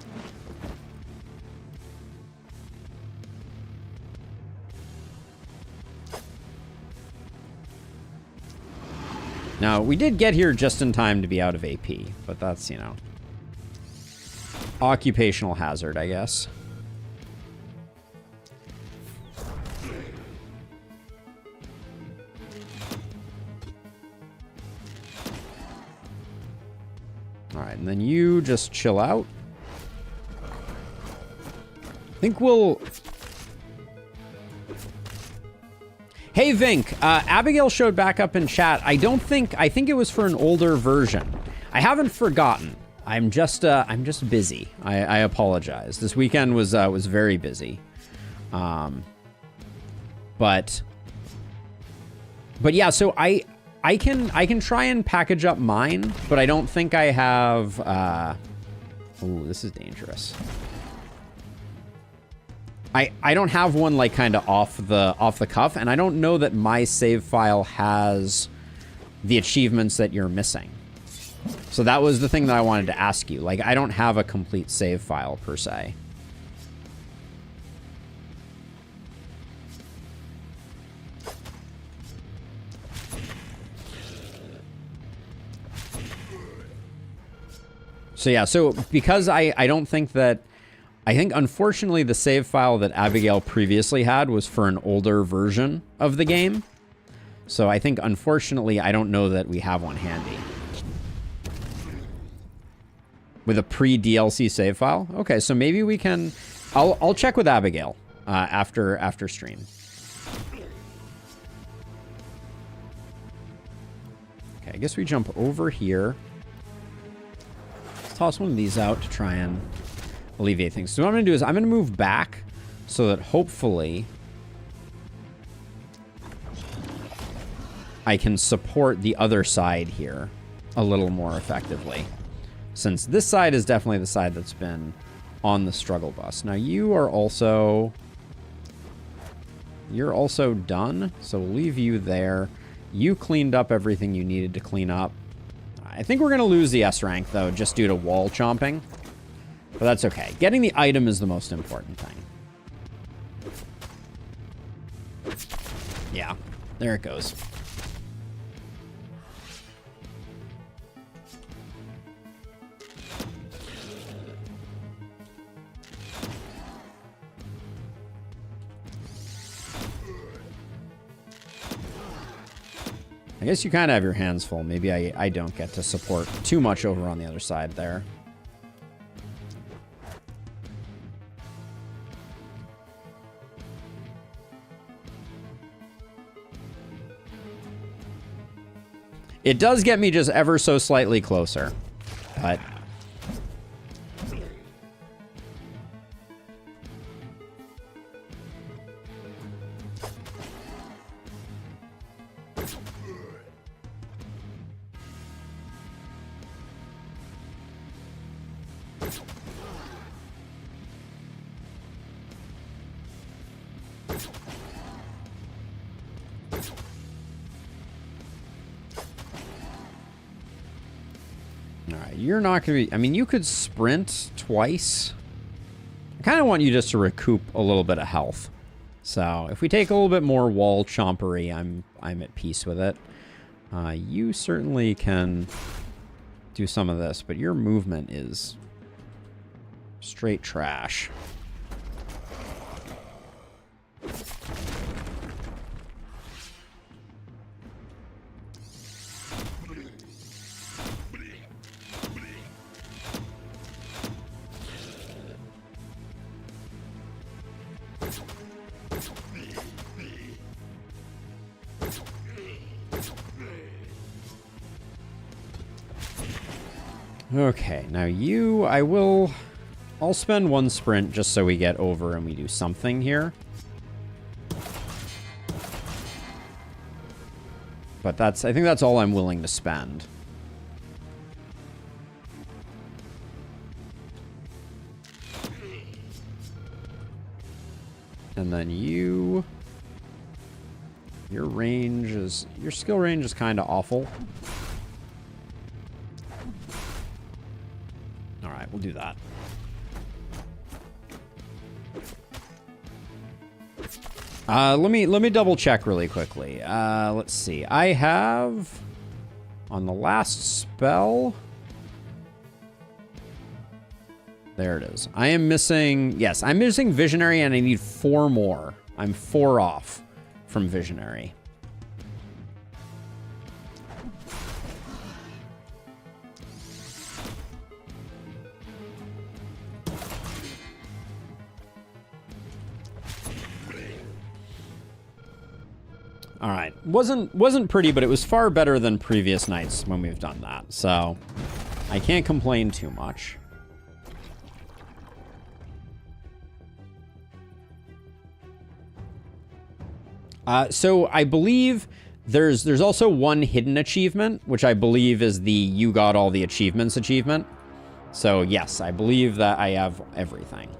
Now, we did get here just in time to be out of AP, but that's, you know, occupational hazard, I guess. Alright, and then you just chill out. I think we'll... Hey, Vink. Abigail showed back up in chat. I think it was for an older version. I haven't forgotten. I'm just busy. I apologize. This weekend was very busy. But yeah, so I can try and package up mine, but I don't think I have... Ooh, this is dangerous. I don't have one like kind of off the cuff, and I don't know that my save file has the achievements that you're missing. So that was the thing that I wanted to ask you. Like, I don't have a complete save file per se. So yeah, so because I don't think that... I think, unfortunately, the save file that Abigail previously had was for an older version of the game. So I think, unfortunately, I don't know that we have one handy. With a pre-DLC save file? Okay, so maybe we can... I'll check with Abigail after stream. Okay, I guess we jump over here. Let's toss one of these out to try and... alleviate things. So what I'm going to do is I'm going to move back so that hopefully I can support the other side here a little more effectively. Since this side is definitely the side that's been on the struggle bus. Now you are also... You're also done, so we'll leave you there. You cleaned up everything you needed to clean up. I think we're going to lose the S rank, though, just due to wall chomping. But that's okay. Getting the item is the most important thing. Yeah, there it goes. I guess you kind of have your hands full. Maybe I don't get to support too much over on the other side there. It does get me just ever so slightly closer, but... You're not going to be... I mean, you could sprint twice. I kind of want you just to recoup a little bit of health. So, if we take a little bit more wall chompery, I'm at peace with it. You certainly can do some of this, but your movement is straight trash. Okay, now you, I'll spend one sprint just so we get over and we do something here. But I think that's all I'm willing to spend. And then your skill range is kind of awful. We'll do that. Let me double check really quickly. Let's see. I have on the last spell. There it is. I am missing. Yes, I'm missing Visionary, and I need 4 more. I'm 4 off from Visionary. All right, wasn't pretty, but it was far better than previous nights when we've done that. So I can't complain too much. So I believe there's also one hidden achievement, which I believe is the you got all the achievements achievement. So yes, I believe that I have everything.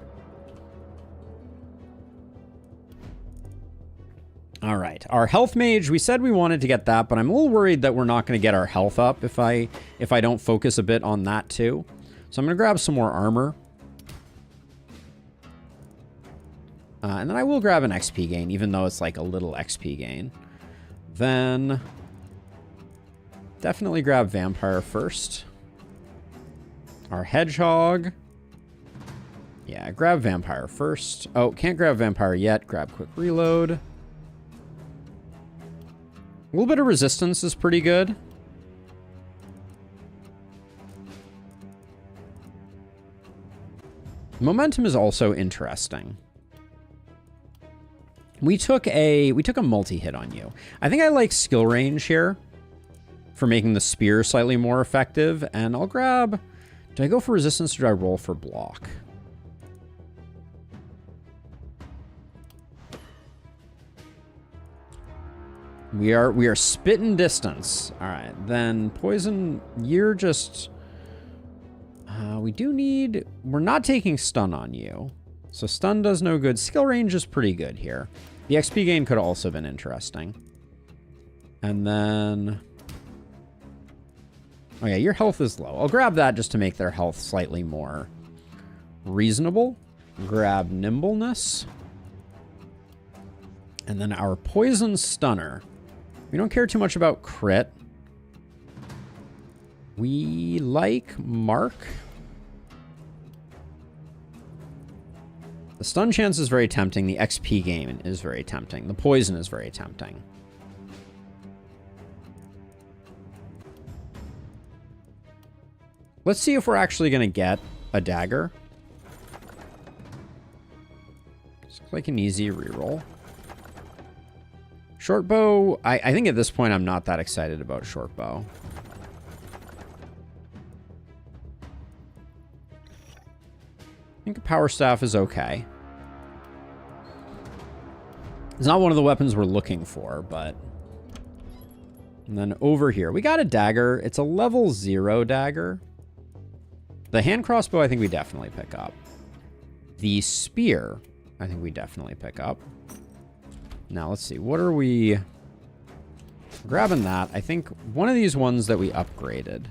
All right, our health mage, we said we wanted to get that, but I'm a little worried that we're not going to get our health up if I don't focus a bit on that too. So I'm going to grab some more armor. And then I will grab an XP gain, even though it's like a little XP gain. Then definitely grab Vampire first. Our Hedgehog. Yeah, grab Vampire first. Oh, can't grab Vampire yet. Grab Quick Reload. A little bit of resistance is pretty good. Momentum is also interesting. We took a multi-hit on you. I think I like skill range here for making the spear slightly more effective. And I'll grab... Do I go for resistance or do I roll for block? We are spitting distance. All right, then poison. You're just. We're not taking stun on you, so stun does no good. Skill range is pretty good here. The XP gain could have also been interesting. And then Oh yeah, your health is low. I'll grab that just to make their health slightly more reasonable. Grab nimbleness. And then our poison stunner. We don't care too much about crit. We like mark. The stun chance is very tempting. The XP gain is very tempting. The poison is very tempting. Let's see if we're actually going to get a dagger. Looks like an easy reroll. Short bow, I think at this point I'm not that excited about short bow. I think a power staff is okay. It's not one of the weapons we're looking for, but... And then over here, we got a dagger. It's a level 0 dagger. The hand crossbow, I think we definitely pick up. The spear, I think we definitely pick up. Now, let's see. What are we... Grabbing that. I think one of these ones that we upgraded.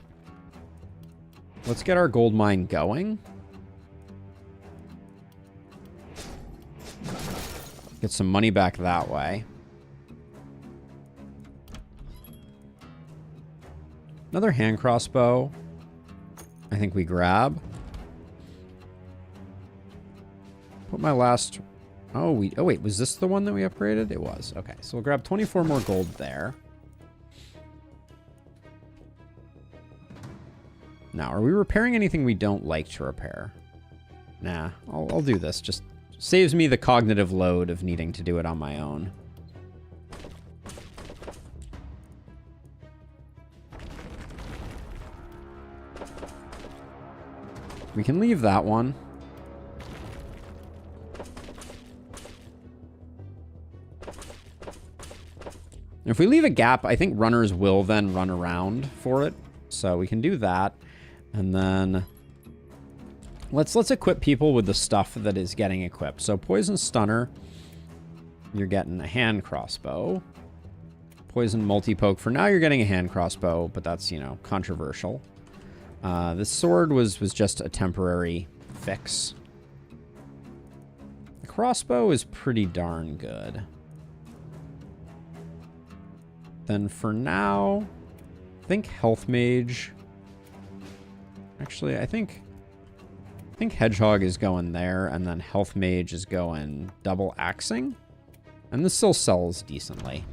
Let's get our gold mine going. Get some money back that way. Another hand crossbow. I think we grab. Put my last... Oh, wait, was this the one that we upgraded? It was. Okay, so we'll grab 24 more gold there. Now, are we repairing anything we don't like to repair? Nah, I'll do this. Just saves me the cognitive load of needing to do it on my own. We can leave that one. If we leave a gap, I think runners will then run around for it. So we can do that. And then let's equip people with the stuff that is getting equipped. So poison stunner, you're getting a hand crossbow. Poison multi-poke, for now you're getting a hand crossbow, but that's, you know, controversial. This sword was just a temporary fix. The crossbow is pretty darn good. Then for now, I think health mage. Actually, I think hedgehog is going there, and then health mage is going double axing. And this still sells decently.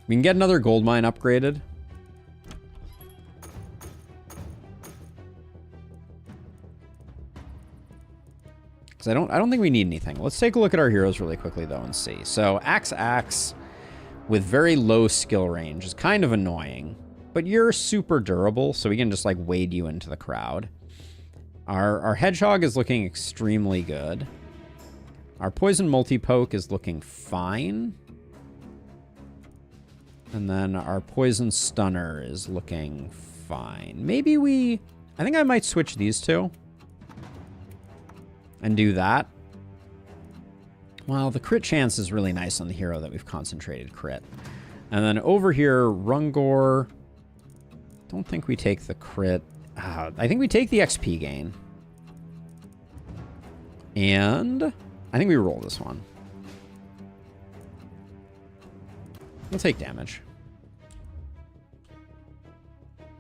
We can get another gold mine upgraded. Because I don't think we need anything. Let's take a look at our heroes really quickly, though, and see. So, axe with very low skill range is kind of annoying. But you're super durable, so we can just, like, wade you into the crowd. Our hedgehog is looking extremely good. Our poison multi-poke is looking fine. And then our poison stunner is looking fine. Maybe we... I think I might switch these two. And do that. Well, the crit chance is really nice on the hero that we've concentrated crit. And then over here, Rungor. Don't think we take the crit. I think we take the XP gain. And I think we roll this one. We'll take damage.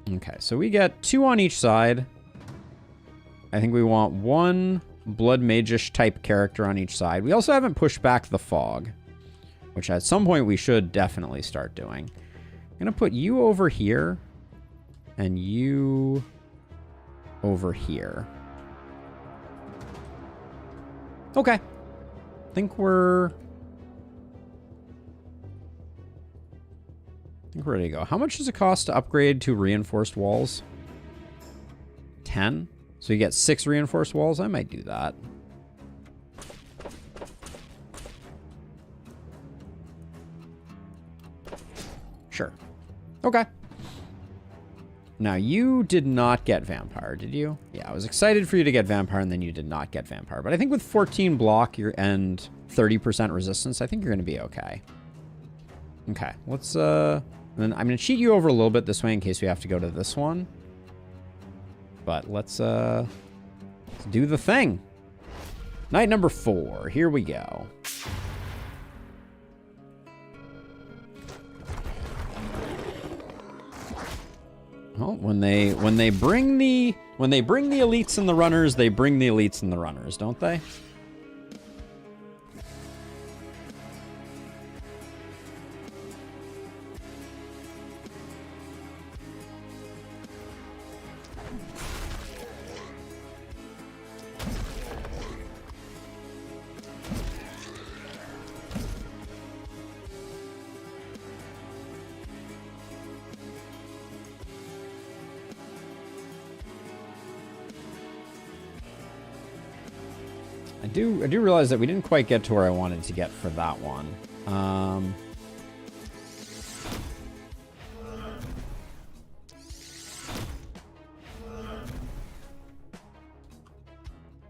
Okay, so we get 2 on each side. I think we want 1 blood mage-ish type character on each side. We also haven't pushed back the fog, which at some point we should definitely start doing. I'm going to put you over here and you over here. Okay. I think we're ready to go. How much does it cost to upgrade to reinforced walls? 10? So you get 6 reinforced walls? I might do that. Sure. Okay. Now, you did not get vampire, did you? Yeah, I was excited for you to get vampire, and then you did not get vampire. But I think with 14 block and 30% resistance, I think you're going to be okay. Okay, let's And then I'm going to cheat you over a little bit this way in case we have to go to this one. But let's do the thing. Night number 4. Here we go. Well, when they bring the elites and the runners, they bring the elites and the runners, don't they? I do realize that we didn't quite get to where I wanted to get for that one.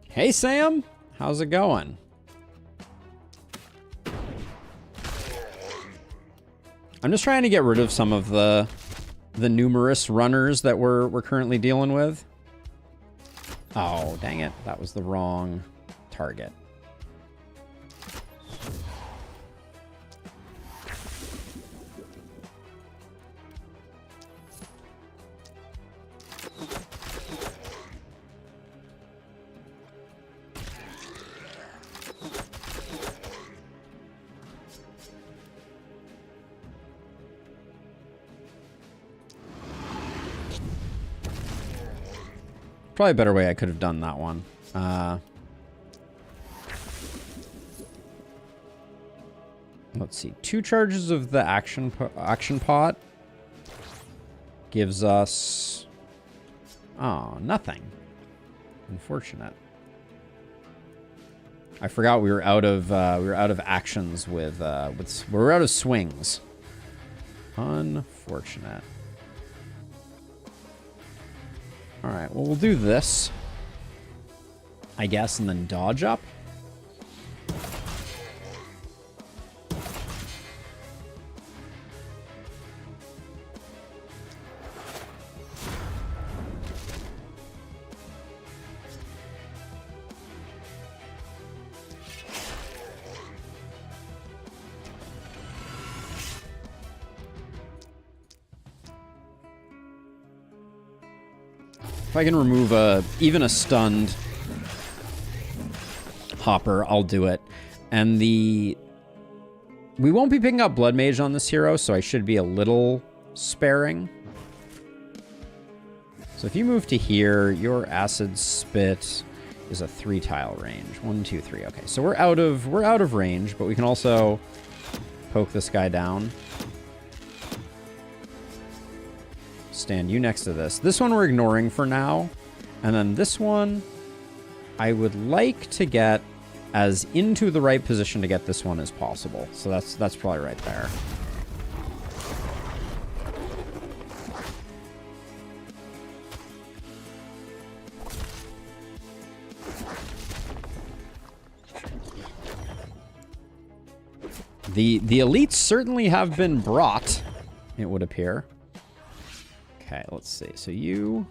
Hey, Sam. How's it going? I'm just trying to get rid of some of the numerous runners that we're currently dealing with. Oh, dang it. That was the wrong target. Probably a better way I could have done that one. Let's see. 2 charges of the action pot gives us nothing. Unfortunate. I forgot we were out of actions with we're out of swings. Unfortunate. All right, well, we'll do this, I guess, and then dodge up. If I can remove even a stunned hopper, I'll do it. And we won't be picking up Blood Mage on this hero, so I should be a little sparing. So if you move to here, your Acid Spit is a 3-tile range. 1, 2, 3. Okay, so we're out of range, but we can also poke this guy down. Stand you next to this. This one we're ignoring for now. And then this one, I would like to get as into the right position to get this one as possible. So that's probably right there. The elites certainly have been brought, it would appear. Okay, let's see. So you...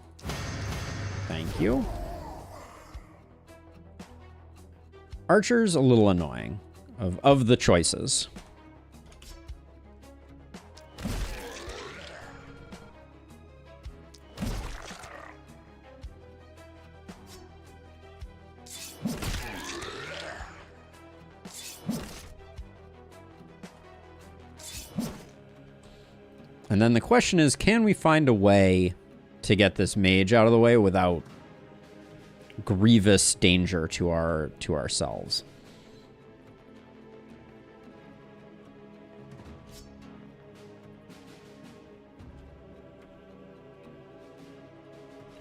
Thank you. Archer's a little annoying of the choices. And then the question is, can we find a way to get this mage out of the way without grievous danger to ourselves?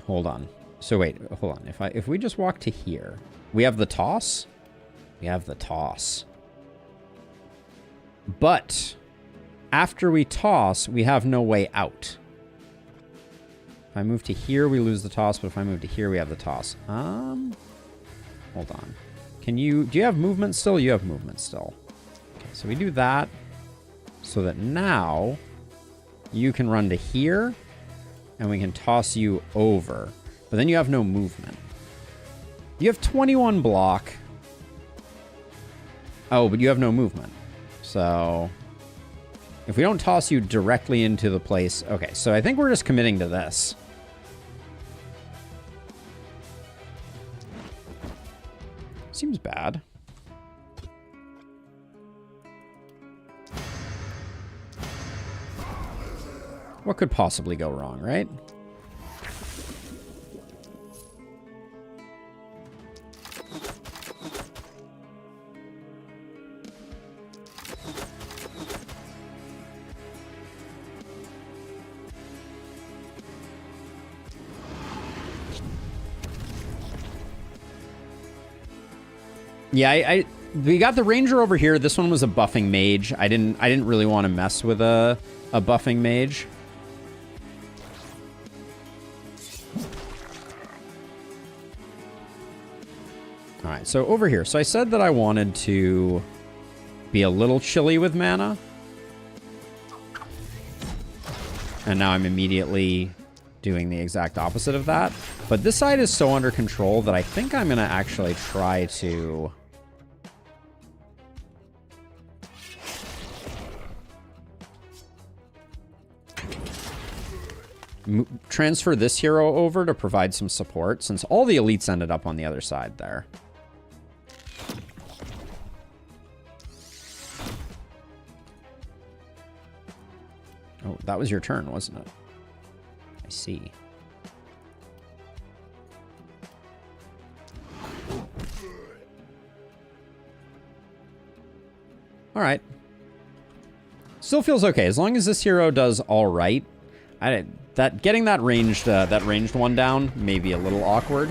Hold on. So wait, hold on. If we just walk to here, we have the toss? We have the toss. But after we toss, we have no way out. If I move to here, we lose the toss, but if I move to here, we have the toss. Hold on. Do you have movement still? You have movement still. Okay, so we do that so that now You can run to here, and we can toss you over. But then you have no movement. You have 21 block. Oh, but you have no movement. So if we don't toss you directly into the place... Okay, so I think we're just committing to this. Seems bad. What could possibly go wrong, right? Yeah, we got the ranger over here. This one was a buffing mage. I didn't really want to mess with a buffing mage. All right, so over here. So I said that I wanted to be a little chilly with mana. And now I'm immediately doing the exact opposite of that. But this side is so under control that I think I'm going to actually try to... transfer this hero over to provide some support, since all the elites ended up on the other side there. Oh, that was your turn, wasn't it? I see. All right. Still feels okay. As long as this hero does all right. Getting that ranged one down may be a little awkward.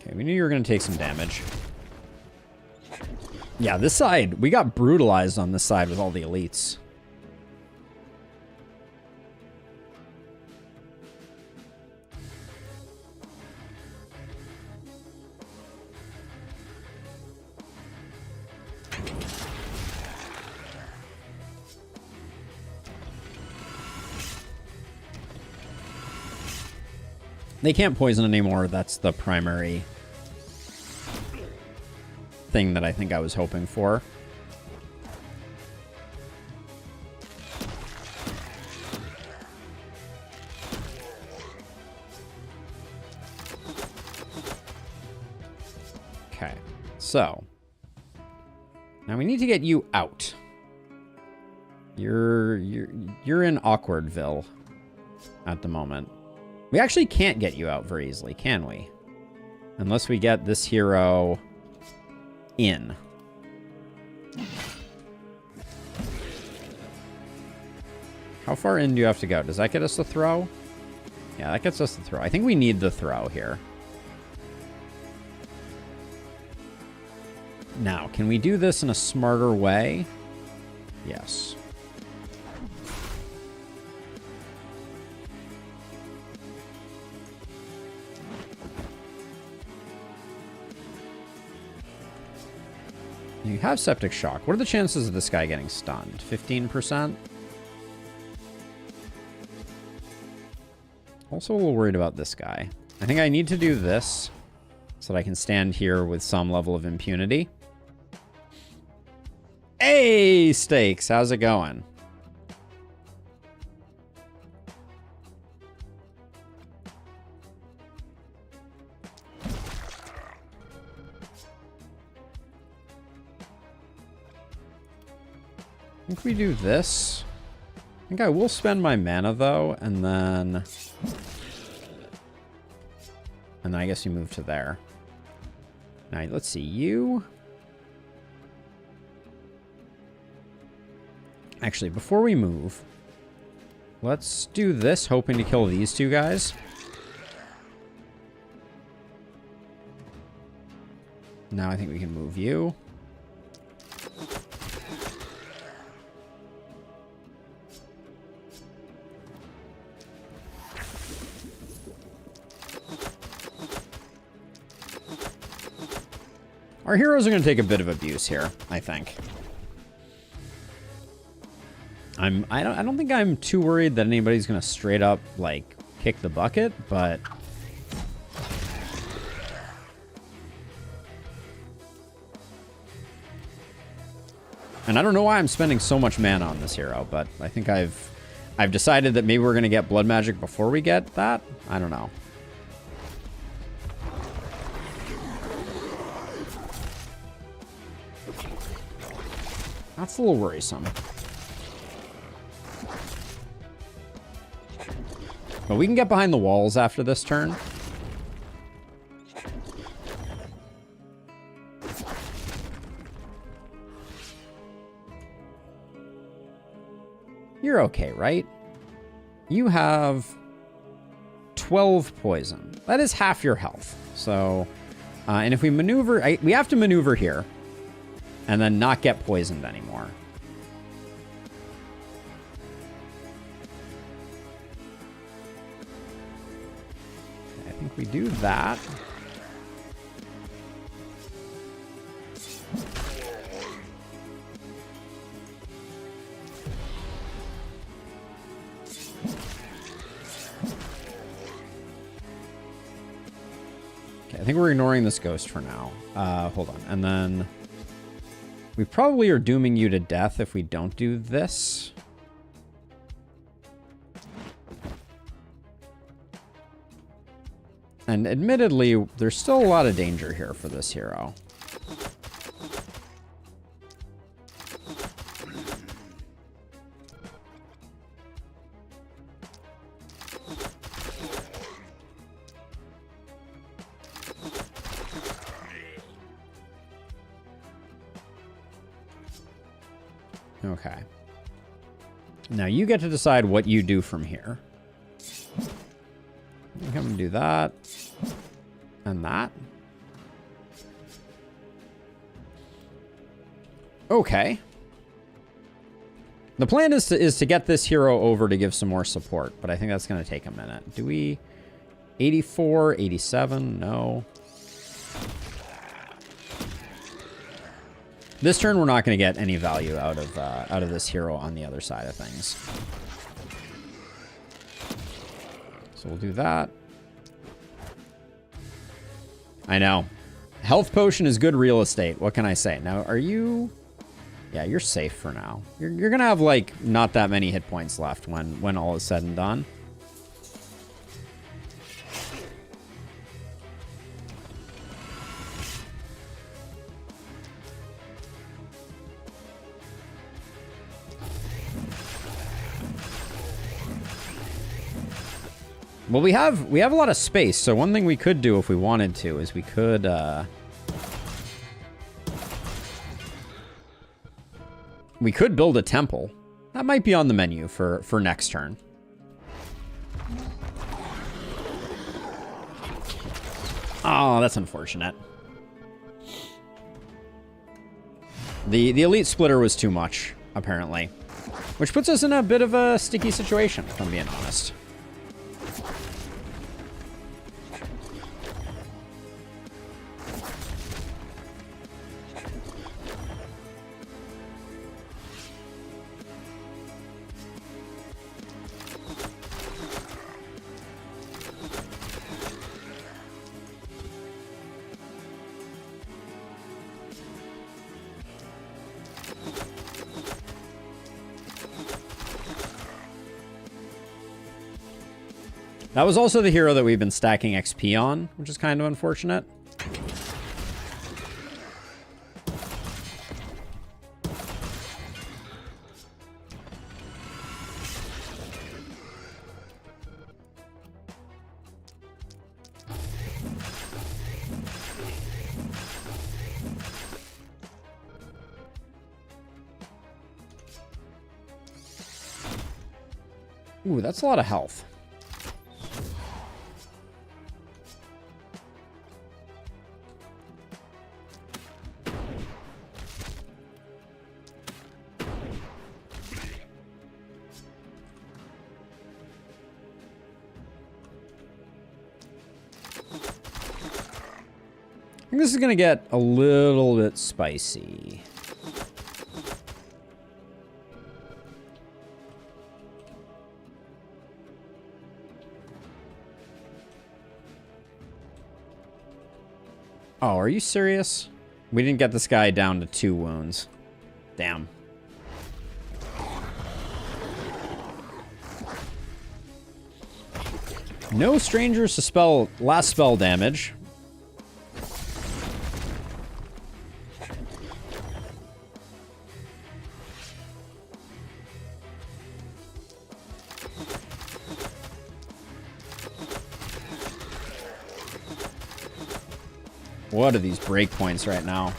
Okay, we knew you were going to take some damage. Yeah, this side, we got brutalized on this side with all the elites. They can't poison anymore. That's the primary thing that I think I was hoping for. Okay, so now we need to get you out. You're in Awkwardville at the moment. We actually can't get you out very easily, can we? Unless we get this hero in. How far in do you have to go? Does that get us the throw? Yeah, that gets us the throw. I think we need the throw here. Now, can we do this in a smarter way? Yes. You have Septic Shock. What are the chances of this guy getting stunned? 15%? Also a little worried about this guy. I think I need to do this so that I can stand here with some level of impunity. Hey, Stakes! How's it going? I think we do this. I think I will spend my mana, though, and then I guess you move to there. Now, let's see, you... Actually, before we move, let's do this, hoping to kill these two guys. Now I think we can move you. Our heroes are going to take a bit of abuse here, I think. I don't think I'm too worried that anybody's going to straight up, like, kick the bucket, but... And I don't know why I'm spending so much mana on this hero, but I think I've decided that maybe we're going to get blood magic before we get that. I don't know. That's a little worrisome. But we can get behind the walls after this turn. You're okay, right? You have 12 poison. That is half your health. So, and if we maneuver, we have to maneuver here and then not get poisoned anymore. I think we do that. Okay, I think we're ignoring this ghost for now. Hold on. And then we probably are dooming you to death if we don't do this. And admittedly, there's still a lot of danger here for this hero. Okay. Now you get to decide what you do from here. I'm going to do that. And that. Okay. The plan is to get this hero over to give some more support, but I think that's going to take a minute. Do we... 84, 87? No. This turn, we're not going to get any value out of this hero on the other side of things. So we'll do that. I know. Health potion is good real estate. What can I say? Now, are you... Yeah, you're safe for now. You're going to have, like, not that many hit points left when all is said and done. Well, we have a lot of space, so one thing we could do if we wanted to is we could build a temple. That might be on the menu for next turn. Oh, that's unfortunate. The elite splitter was too much, apparently, which puts us in a bit of a sticky situation, if I'm being honest. That was also the hero that we've been stacking XP on, which is kind of unfortunate. Ooh, that's a lot of health. think this is going to get a little bit spicy. Oh, are you serious? We didn't get this guy down to 2 wounds. Damn. No strangers to last spell damage. What are these breakpoints right now?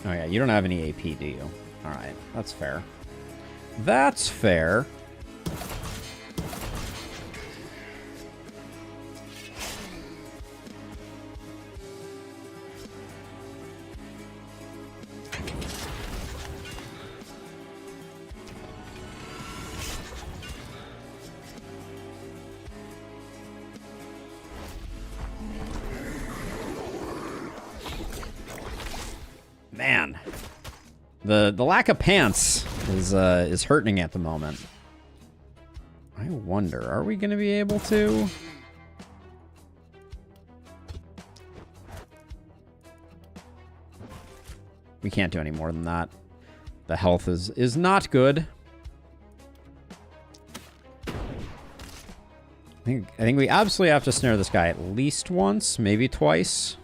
Oh yeah, you don't have any AP, do you? Alright, that's fair. That's fair. Man, the lack of pants is hurting at the moment. I wonder, are we going to be able to? We can't do any more than that. The health is not good. I think we absolutely have to snare this guy at least once, maybe twice.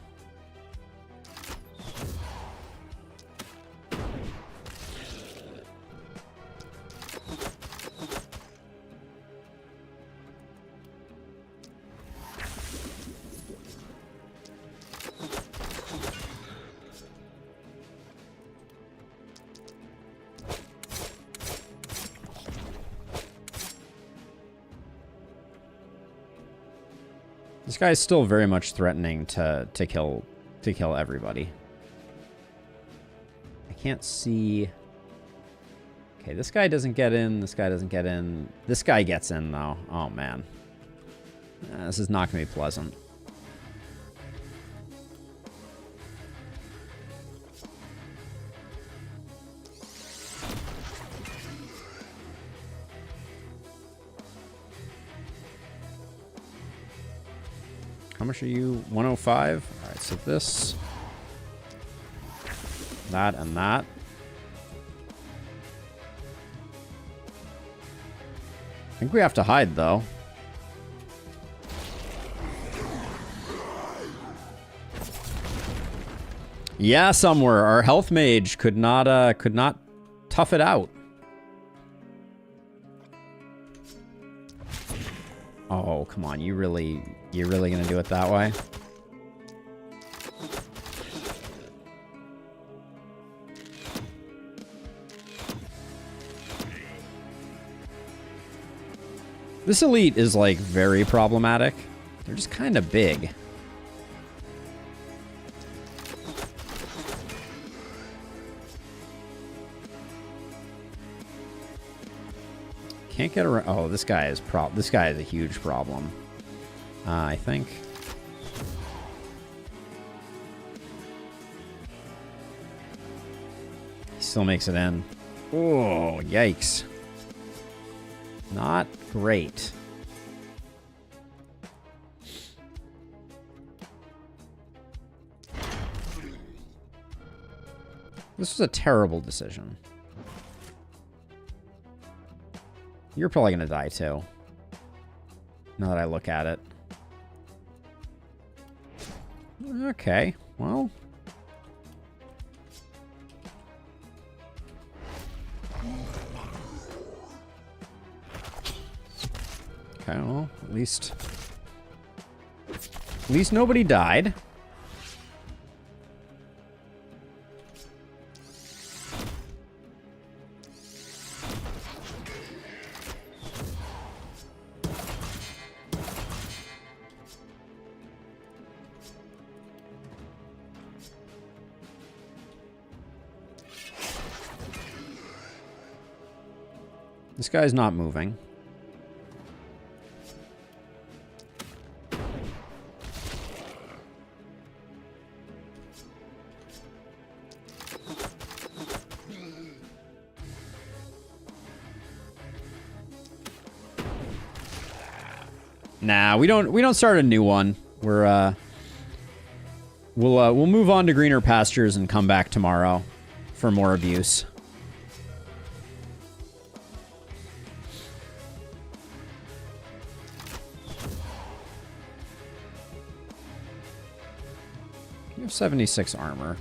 This guy's still very much threatening to kill everybody. I can't see. Okay, this guy doesn't get in. This guy doesn't get in. This guy gets in though. Oh man, this is not gonna be pleasant. How much are you? 105? Alright, so this, that, and that. I think we have to hide, though. Yeah, somewhere. Our health mage could not tough it out. Oh, come on. You're really gonna do it that way? This elite is like very problematic. They're just kind of big. Can't get around. Oh, this guy is a huge problem. I think. He still makes it in. Oh, yikes. Not great. This was a terrible decision. You're probably gonna die too. Now that I look at it. Okay, well. Okay, well, at least At least nobody died. This guy's not moving. Nah, we don't start a new one. We'll move on to greener pastures and come back tomorrow for more abuse. You have 76 armor.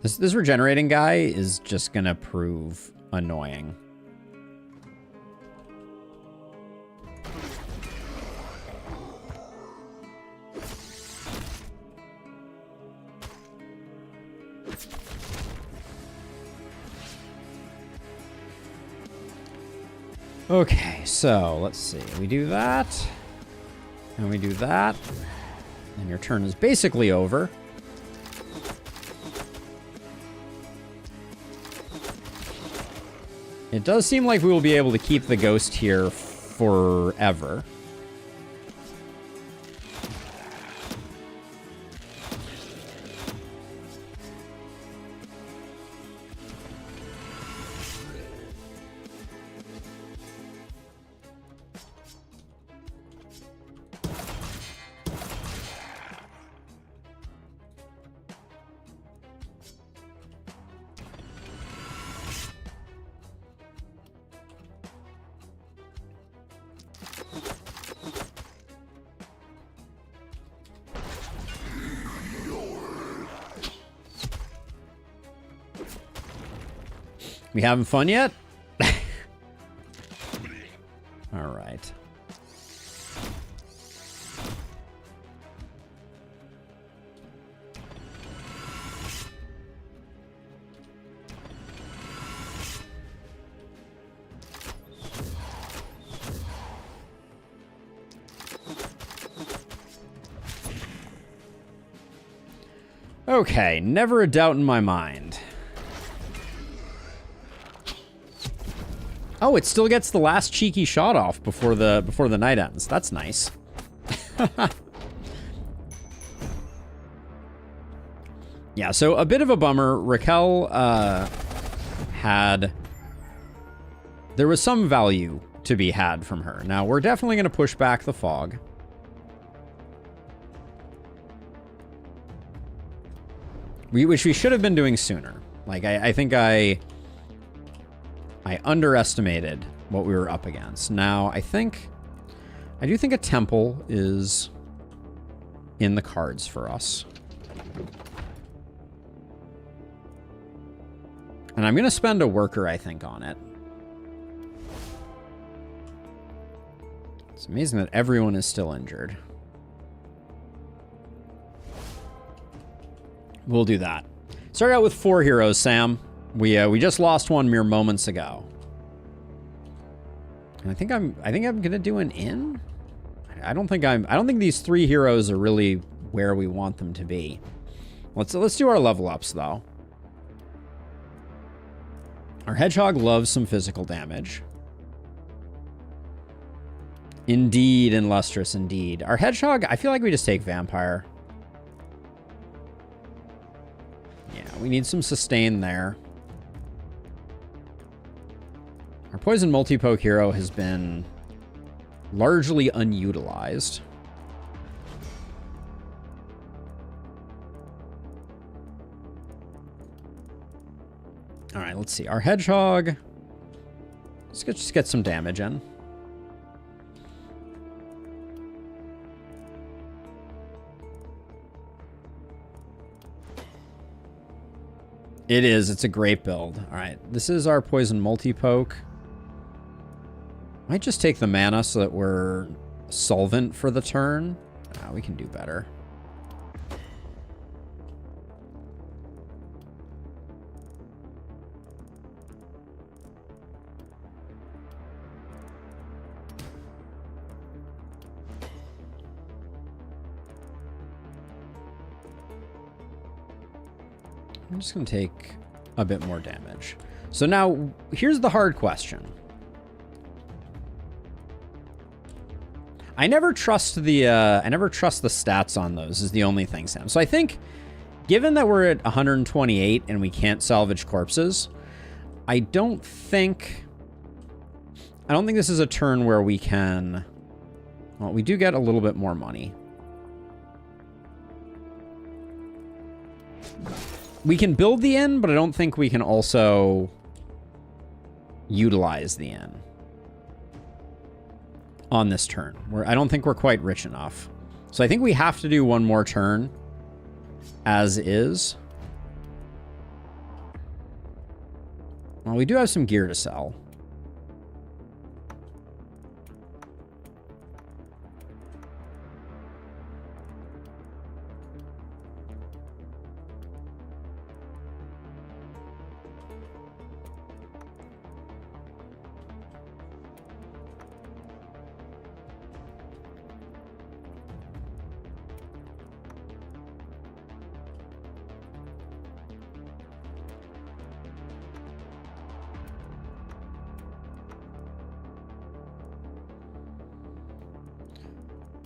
This regenerating guy is just gonna prove annoying. Okay, so let's see. We do that, and we do that, and your turn is basically over. It does seem like we will be able to keep the ghost here forever. We having fun yet? All right. Okay, never a doubt in my mind. Oh, it still gets the last cheeky shot off before the night ends. That's nice. Yeah, so a bit of a bummer. Raquel there was some value to be had from her. Now, we're definitely going to push back the fog. Which we should have been doing sooner. Like, I think I underestimated what we were up against. Now, I do think a temple is in the cards for us. And I'm going to spend a worker, I think, on it. It's amazing that everyone is still injured. We'll do that. Start out with 4 heroes, Sam. We just lost one mere moments ago. And I think I'm gonna do an inn. I don't think these 3 heroes are really where we want them to be. Let's do our level ups though. Our hedgehog loves some physical damage. Indeed, and lustrous indeed. Our hedgehog, I feel like we just take vampire. Yeah, we need some sustain there. Our poison multi-poke hero has been largely unutilized. All right, let's see. Our hedgehog. Let's just get some damage in. It is. It's a great build. All right. This is our poison multi-poke. Might just take the mana so that we're solvent for the turn. We can do better. I'm just going to take a bit more damage. So now, here's the hard question. I never trust the stats on those is the only thing, Sam. So I think, given that we're at 128 and we can't salvage corpses, I don't think this is a turn where we can... Well, we do get a little bit more money. We can build the inn, but I don't think we can also utilize the inn on this turn. I don't think we're quite rich enough. So I think we have to do one more turn as is. Well, we do have some gear to sell.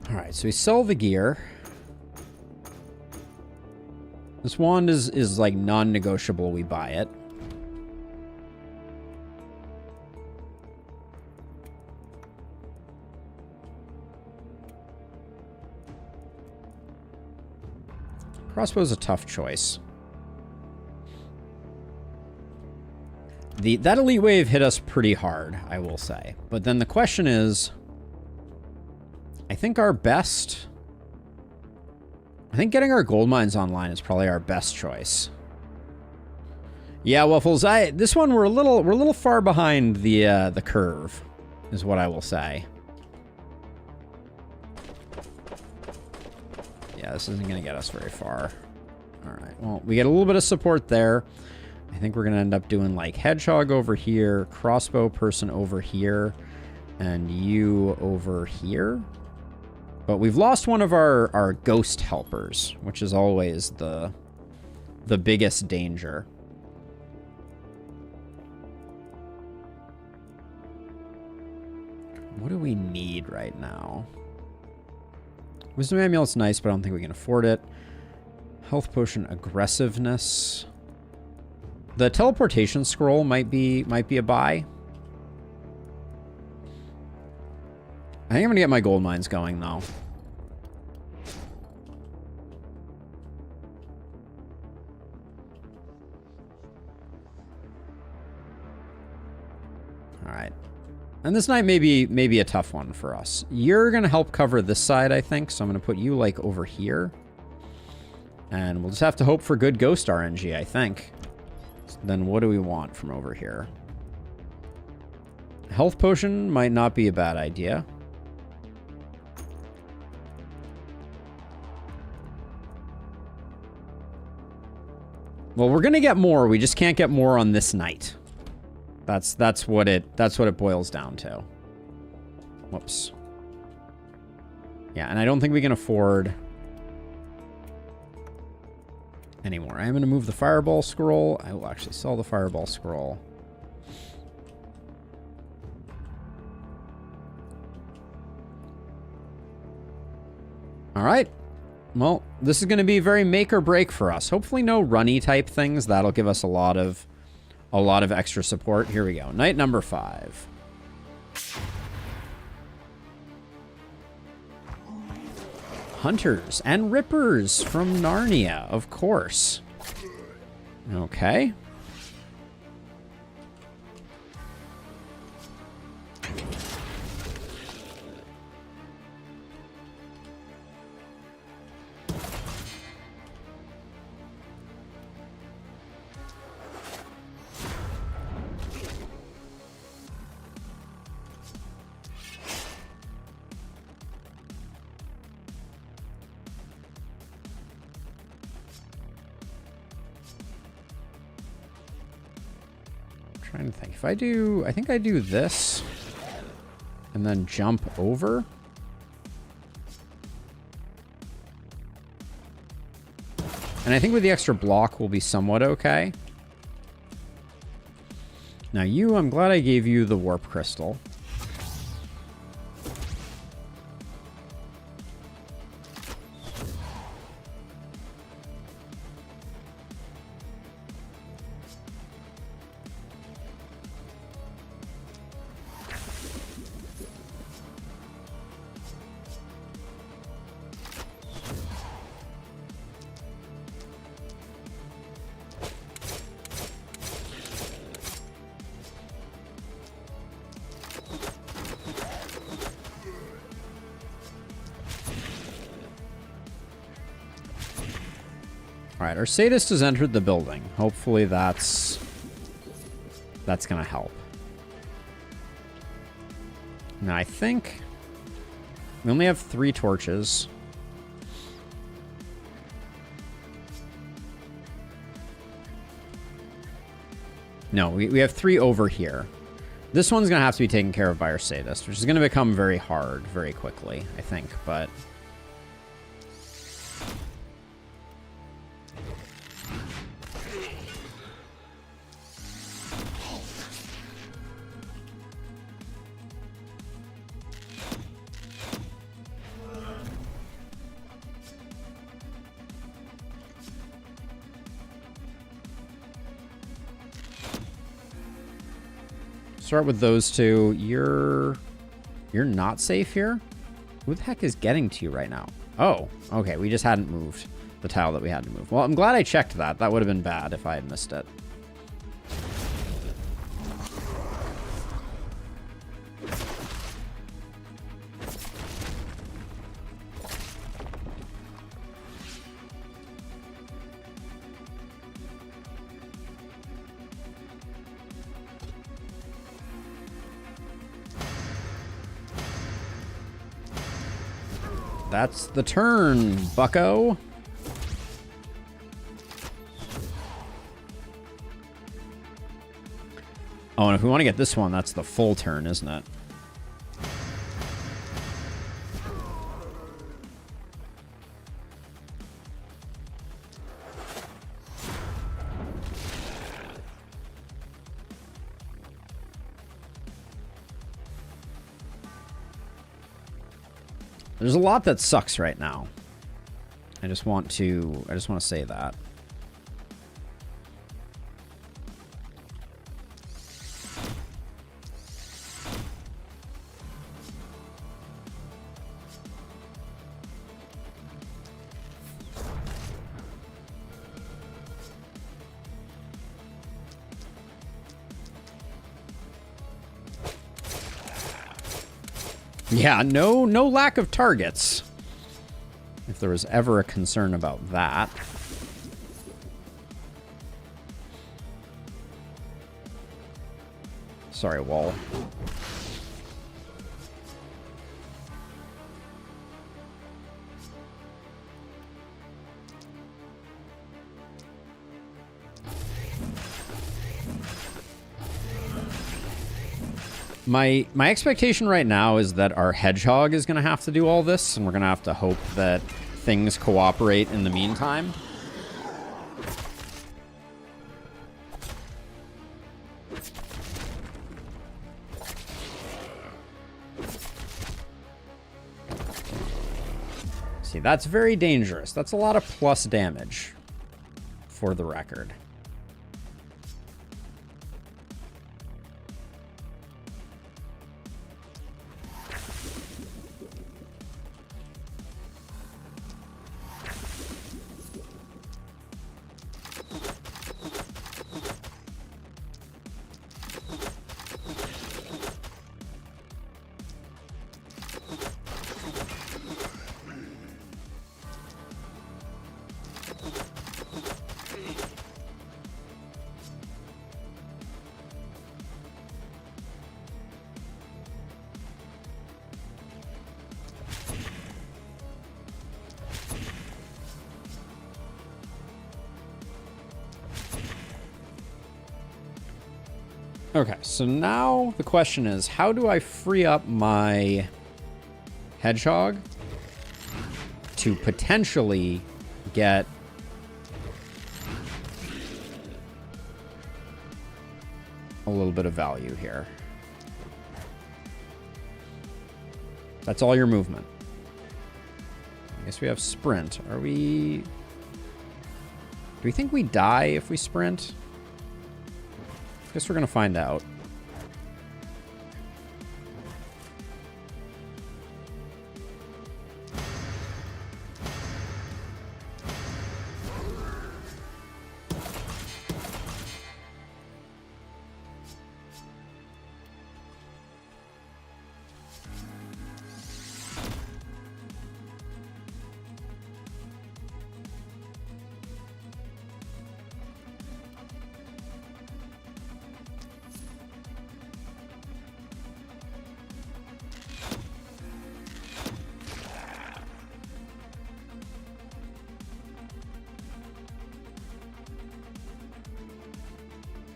Alright, so we sell the gear. This wand is like non-negotiable, we buy it. Crossbow's a tough choice. That elite wave hit us pretty hard, I will say. But then the question is... I think getting our gold mines online is probably our best choice. Yeah, Waffles, this one we're a little far behind the curve, is what I will say. Yeah, this isn't gonna get us very far. Alright, well, we get a little bit of support there. I think we're gonna end up doing like hedgehog over here, crossbow person over here, and you over here. But we've lost one of our ghost helpers, which is always the biggest danger. What do we need right now? Wisdom Amulet's nice, but I don't think we can afford it. Health Potion Aggressiveness. The Teleportation Scroll might be a buy. I think I'm gonna get my gold mines going, though. Alright. And this night may be a tough one for us. You're gonna help cover this side, I think, so I'm gonna put you, like, over here. And we'll just have to hope for good ghost RNG, I think. So then what do we want from over here? Health Potion might not be a bad idea. Well, we're gonna get more. We just can't get more on this night. That's what it boils down to. Whoops. Yeah, and I don't think we can afford anymore. I'm gonna move the fireball scroll. I will actually sell the fireball scroll. All right. Well, this is going to be very make or break for us. Hopefully no runny type things. That'll give us a lot of extra support. Here we go. Night number 5. Hunters and Rippers from Narnia, of course. Okay. trying to think. If I do... I think I do this. And then jump over. And I think with the extra block we'll be somewhat okay. Now you, I'm glad I gave you the warp crystal. Alright, our sadist has entered the building. Hopefully that's gonna help. Now I think we only have 3 torches. No, we have 3 over here. This one's gonna have to be taken care of by our sadist, which is gonna become very hard very quickly, I think, but... Start with those 2. You're not safe here? Who the heck is getting to you right now? Oh, okay. We just hadn't moved the tile that we had to move. Well, I'm glad I checked that. That would have been bad if I had missed it. That's the turn, bucko. Oh, and if we want to get this one, that's the full turn, isn't it? There's a lot that sucks right now. I just want to say that. Yeah, no lack of targets. If there was ever a concern about that. Sorry, wall. My expectation right now is that our hedgehog is going to have to do all this, and we're going to have to hope that things cooperate in the meantime. See, that's very dangerous. That's a lot of plus damage, for the record. Okay, so now the question is, how do I free up my hedgehog to potentially get a little bit of value here? That's all your movement. I guess we have sprint. Are we... Do we think we die if we sprint? I guess we're going to find out.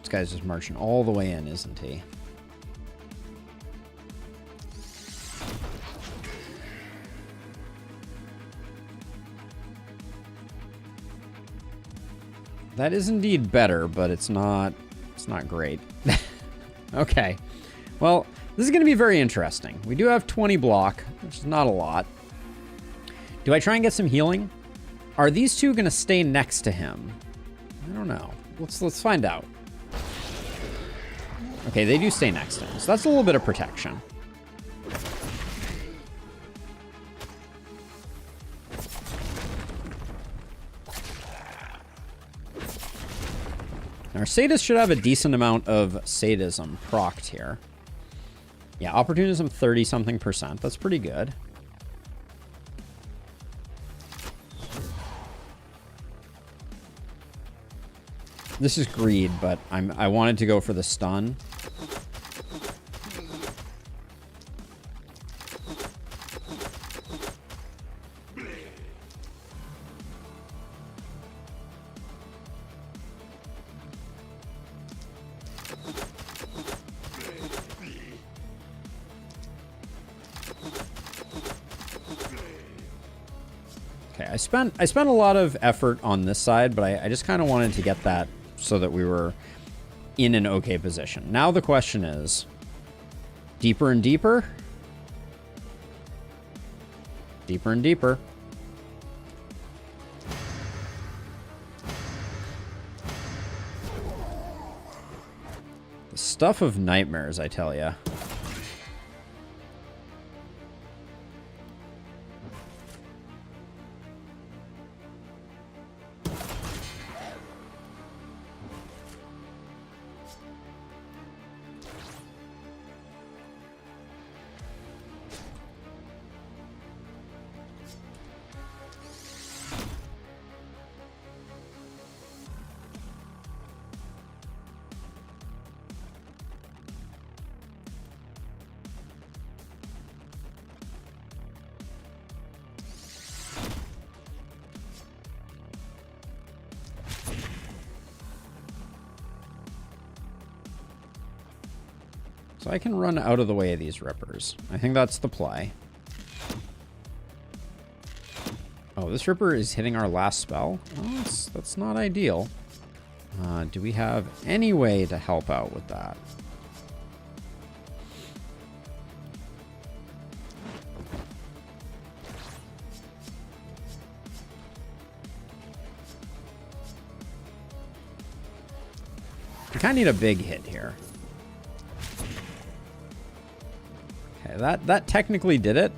This guy's just marching all the way in, isn't he? That is indeed better, but it's not great. Okay. Well, this is going to be very interesting. We do have 20 block, which is not a lot. Do I try and get some healing? Are these two going to stay next to him? I don't know. Let's find out. Okay, they do stay next to him, so that's a little bit of protection. Our sadist should have a decent amount of sadism procced here. Yeah, opportunism 30-something%. That's pretty good. This is greed, but I wanted to go for the stun. Okay, I spent a lot of effort on this side, but I just kind of wanted to get that so that we were in an okay position. Now the question is, deeper and deeper? Deeper and deeper. The stuff of nightmares, I tell ya. So I can run out of the way of these rippers. I think that's the play. Oh, this ripper is hitting our last spell? Oh, that's not ideal. Do we have any way to help out with that? We kind of need a big hit here. That technically did it,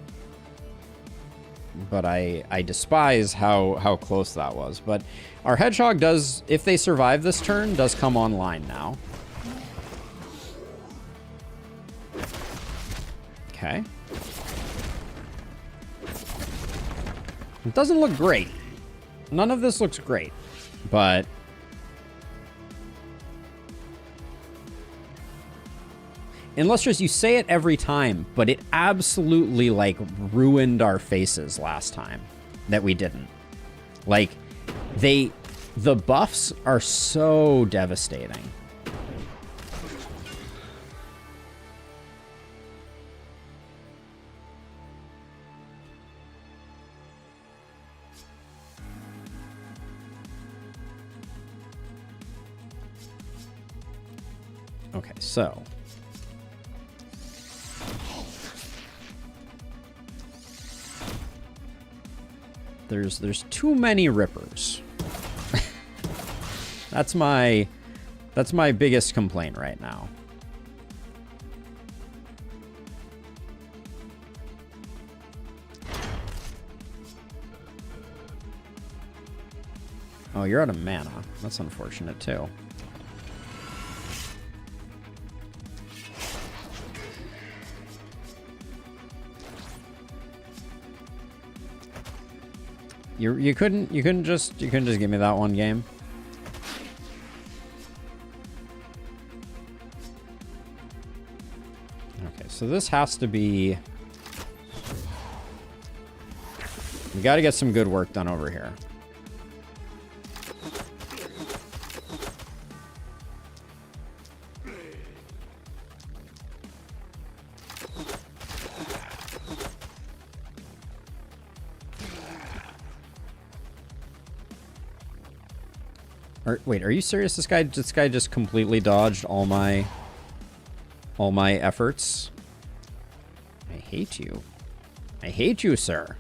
but I despise how close that was. But our hedgehog does, if they survive this turn, does come online now. Okay. It doesn't look great. None of this looks great, but Illustrious, you say it every time, but it absolutely, like, ruined our faces last time that we didn't. Like, the buffs are so devastating. Okay, so there's too many rippers. That's my biggest complaint right now. Oh, you're out of mana. That's unfortunate too. You couldn't just give me that one game. Okay, so this has to be. We got to get some good work done over here. Wait, are you serious? This guy just completely dodged all my efforts. I hate you. I hate you, sir.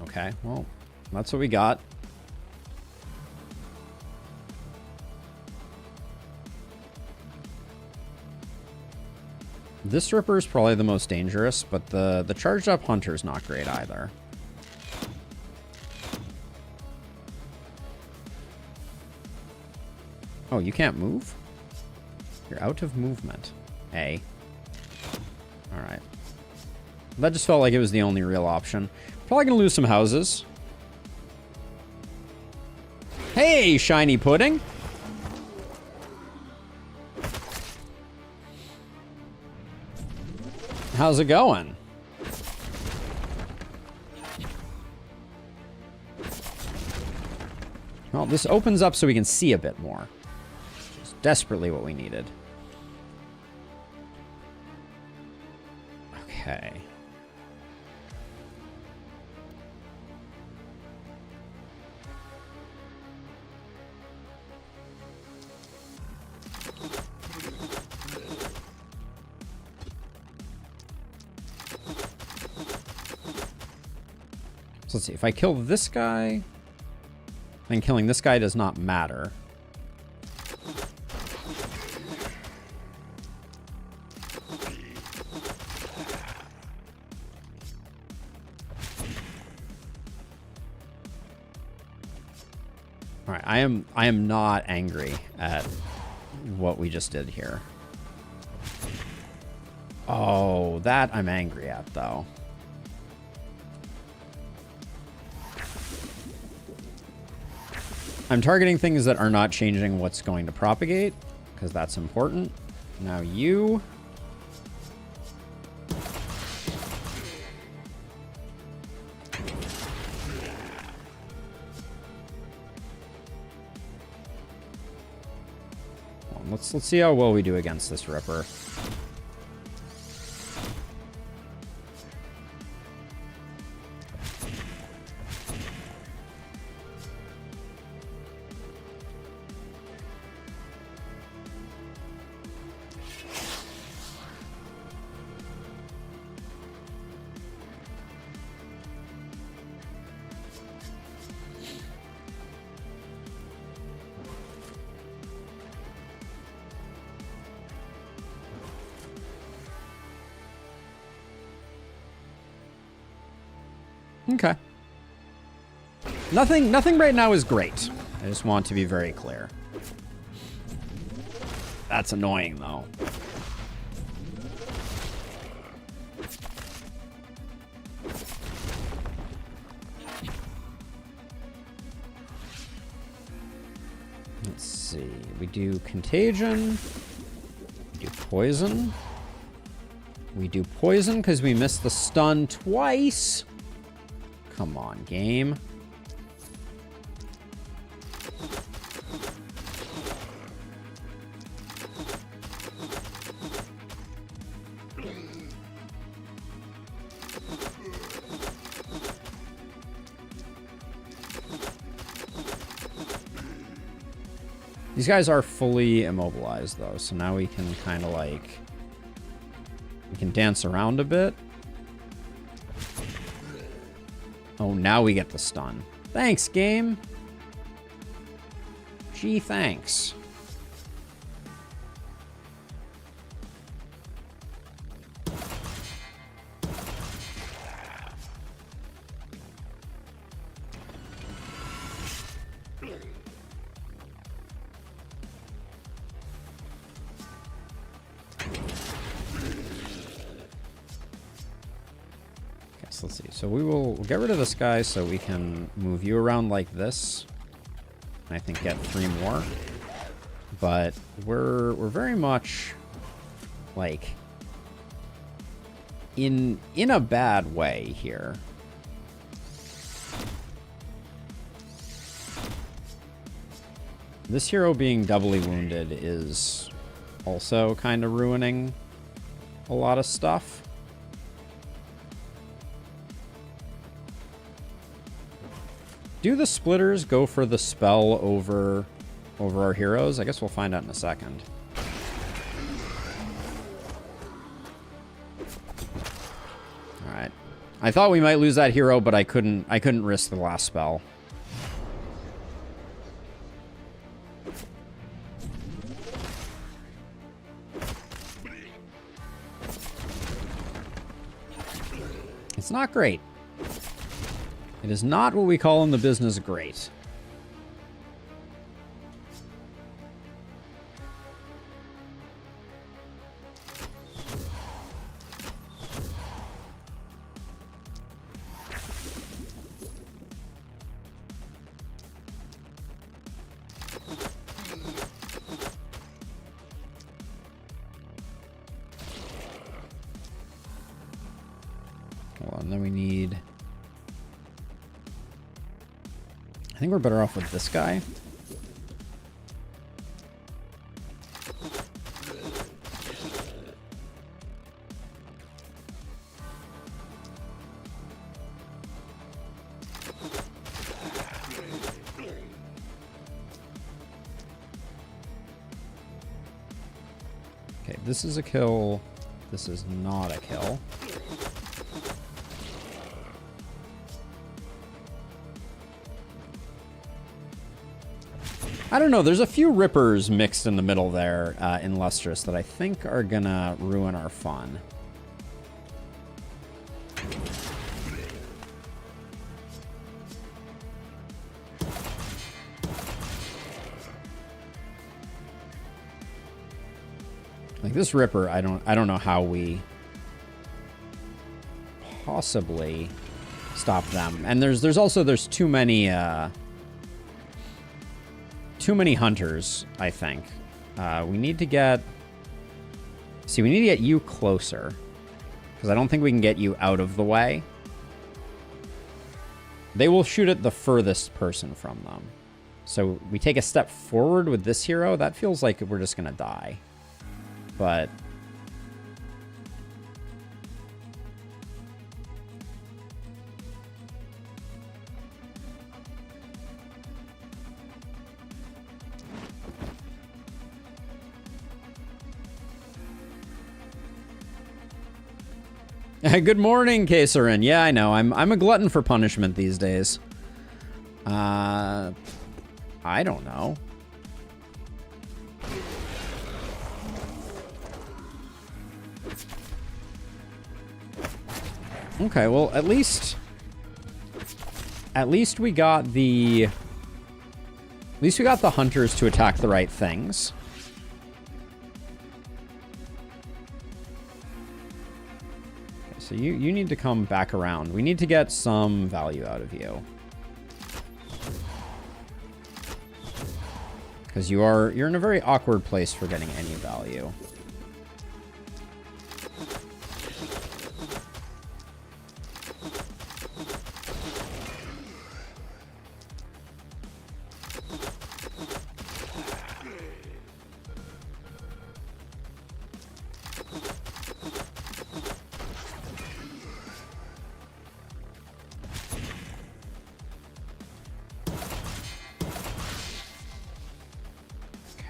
Okay, well, that's what we got. This Ripper is probably the most dangerous, but the charged up Hunter's not great either. Oh, you can't move? You're out of movement. A. Alright. That just felt like it was the only real option. Probably gonna lose some houses. Hey, shiny pudding! How's it going? Well, this opens up so we can see a bit more. Desperately what we needed. Okay. So let's see. If I kill this guy, then killing this guy does not matter. I am not angry at what we just did here. Oh, that I'm angry at, though. I'm targeting things that are not changing what's going to propagate, because that's important. Now you... Let's see how well we do against this Ripper. Okay. Nothing right now is great. I just want to be very clear. That's annoying, though. Let's see. We do Contagion. We do Poison. We do Poison because we missed the stun twice. Come on, game. These guys are fully immobilized, though, so now we can kind of, like... We can dance around a bit. Oh, now we get the stun. Thanks, game. Gee, thanks. Let's see. So we'll get rid of this guy so we can move you around like this. And I think get 3 more. But we're very much like in a bad way here. This hero being doubly wounded is also kind of ruining a lot of stuff. Do the splitters go for the spell over our heroes? I guess we'll find out in a second. All right. I thought we might lose that hero, but I couldn't risk the last spell. It's not great. It is not what we call in the business great. Hold on, then we need... I think we're better off with this guy. Okay, this is a kill. This is not a kill. I don't know, there's a few rippers mixed in the middle there in Lustrous that I think are gonna ruin our fun. Like this ripper, I don't know how we possibly stop them. And there's too many hunters, I think. We need to get... See, we need to get you closer. Because I don't think we can get you out of the way. They will shoot at the furthest person from them. So we take a step forward with this hero. That feels like we're just going to die. But... Good morning, Kasarin. Yeah, I know. I'm a glutton for punishment these days. I don't know. Okay, well, at least we got the hunters to attack the right things. So you need to come back around. We need to get some value out of you. Because you're in a very awkward place for getting any value.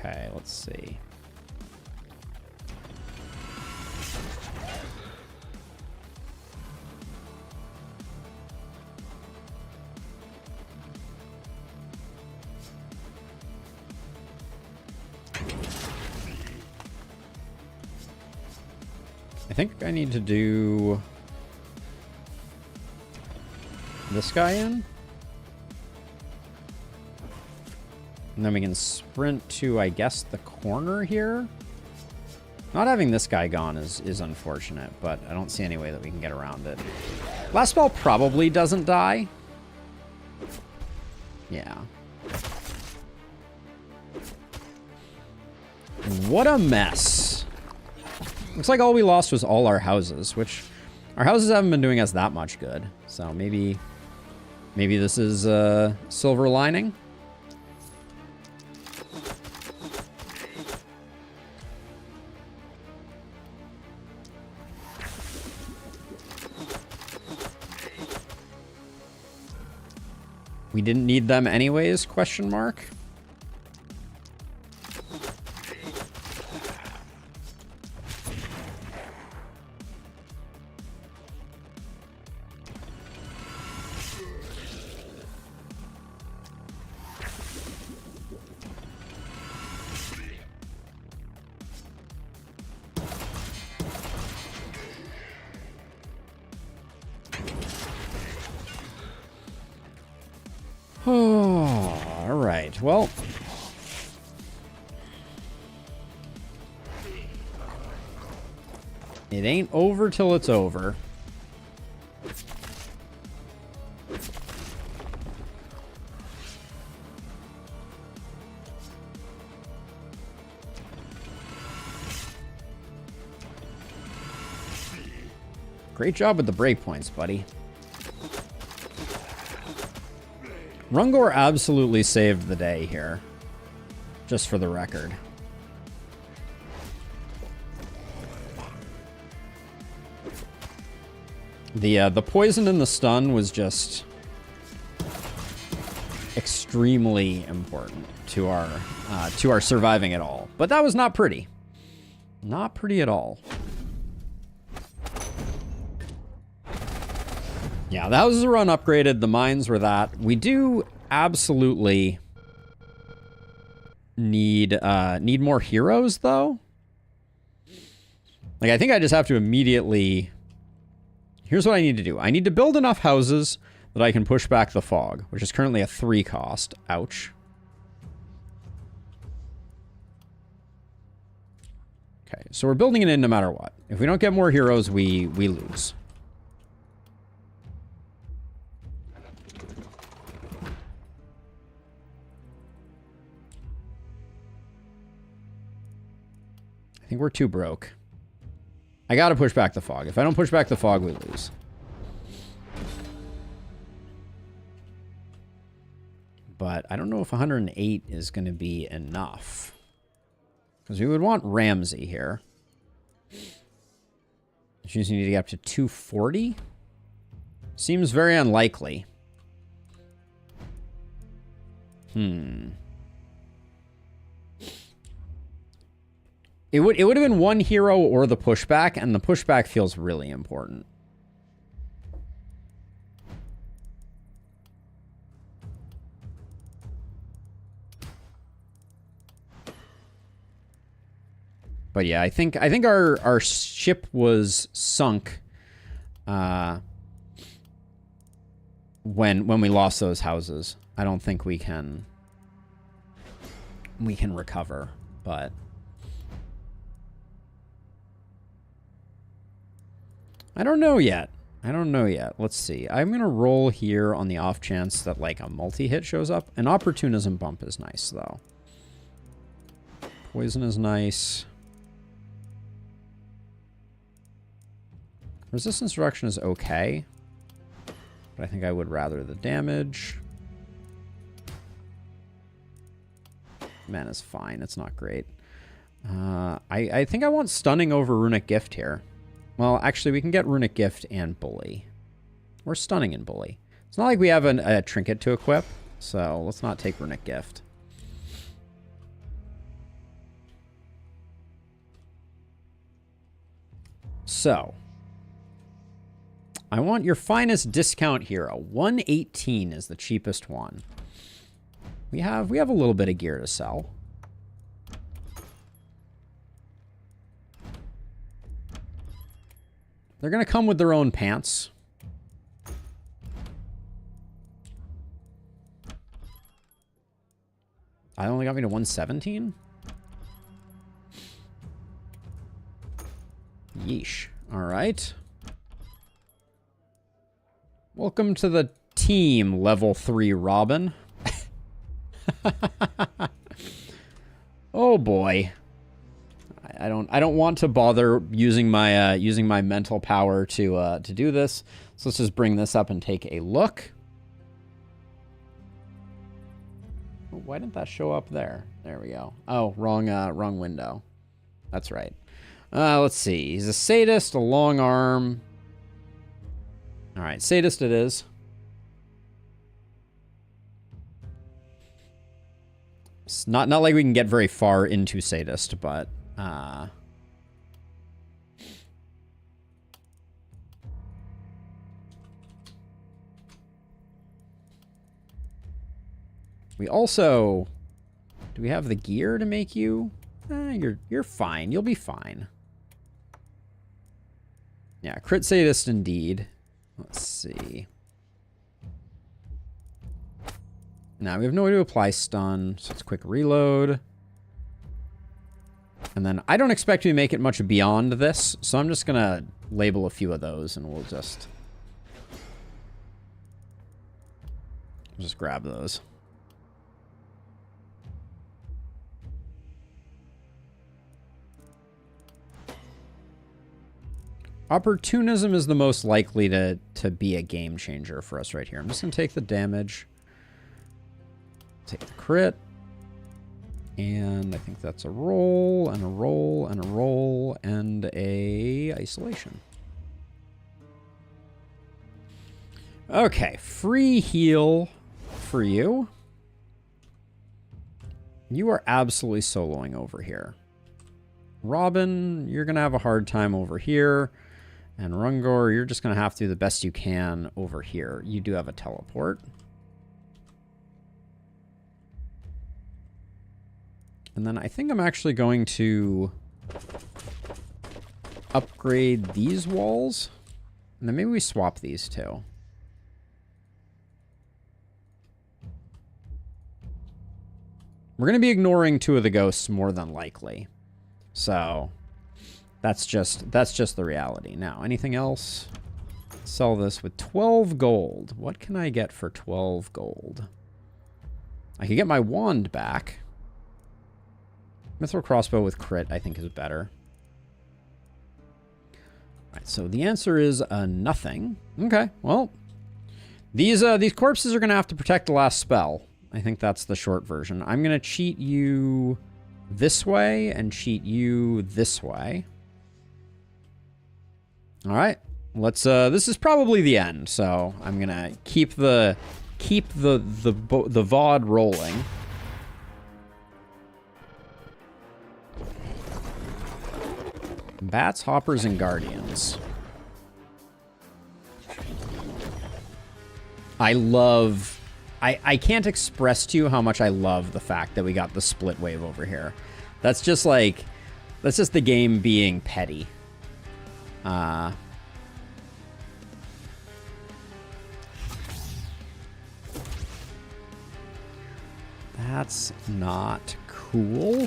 Okay, let's see. I think I need to do this guy in. And then we can sprint to, I guess, the corner here. Not having this guy gone is unfortunate, but I don't see any way that we can get around it. Last spell probably doesn't die. Yeah. What a mess. Looks like all we lost was all our houses, which our houses haven't been doing us that much good. So maybe this is a silver lining. We didn't need them anyways, question mark. Oh, all right. Well, it ain't over till it's over. Great job with the breakpoints, buddy. Rungor absolutely saved the day here, just for the record. The poison and the stun was just extremely important to our surviving it all. But that was not pretty. Not pretty at all. Yeah, the houses are unupgraded. The mines were that. We do absolutely need more heroes, though. Like, I think I just have to immediately... Here's what I need to do. I need to build enough houses that I can push back the fog, which is currently a 3 cost. Ouch. Okay, so we're building it in no matter what. If we don't get more heroes, we lose. I think we're too broke. I gotta push back the fog. If I don't push back the fog, we lose. But I don't know if 108 is going to be enough. Because we would want Ramsey here. Which means you need to get up to 240. Seems very unlikely. It would have been one hero or the pushback, and the pushback feels really important. But yeah, I think our ship was sunk when we lost those houses. I don't think we can recover, but I don't know yet. Let's see. I'm going to roll here on the off chance that, like, a multi-hit shows up. An opportunism bump is nice, though. Poison is nice. Resistance reduction is okay. But I think I would rather the damage. Mana's fine. It's not great. I think I want stunning over Runic Gift here. Well, actually, we can get Runic Gift and Bully. Or Stunning and Bully. It's not like we have a trinket to equip, so let's not take Runic Gift. So, I want your finest discount hero. 118 is the cheapest one. We have a little bit of gear to sell. They're going to come with their own pants. I only got me to 117? Yeesh. All right. Welcome to the team, level 3 Robin. Oh boy. I don't want to bother using my mental power to do this. So let's just bring this up and take a look. Why didn't that show up there? There we go. Oh, wrong window. That's right. Let's see. He's a sadist, a long arm. All right, sadist it is. It's not like we can get very far into sadist, but we also, do we have the gear to make you? You're fine. You'll be fine. Yeah, crit sadist indeed. Let's see. Now we have no way to apply stun, so it's quick reload. And then I don't expect you to make it much beyond this, so I'm just gonna label a few of those and we'll just grab those. Opportunism is the most likely to be a game changer for us right here. I'm just going to take the damage. Take the crit. And I think that's a roll, and a roll, and a roll, and a isolation. Okay, free heal for you. You are absolutely soloing over here. Robin, you're going to have a hard time over here. And Rungor, you're just going to have to do the best you can over here. You do have a teleport. And then I think I'm actually going to upgrade these walls. And then maybe we swap these two. We're going to be ignoring 2 of the ghosts more than likely. So that's just the reality. Now, anything else? Sell this with 12 gold. What can I get for 12 gold? I could get my wand back. Mithril crossbow with crit, I think, is better. All right, so the answer is nothing. Okay, well, these corpses are going to have to protect the last spell. I think that's the short version. I'm going to cheat you this way and cheat you this way. All right, let's. This is probably the end, so I'm gonna keep the VOD rolling. Bats, hoppers, and guardians. I can't express to you how much I love the fact that we got the split wave over here. That's just the game being petty. That's not cool.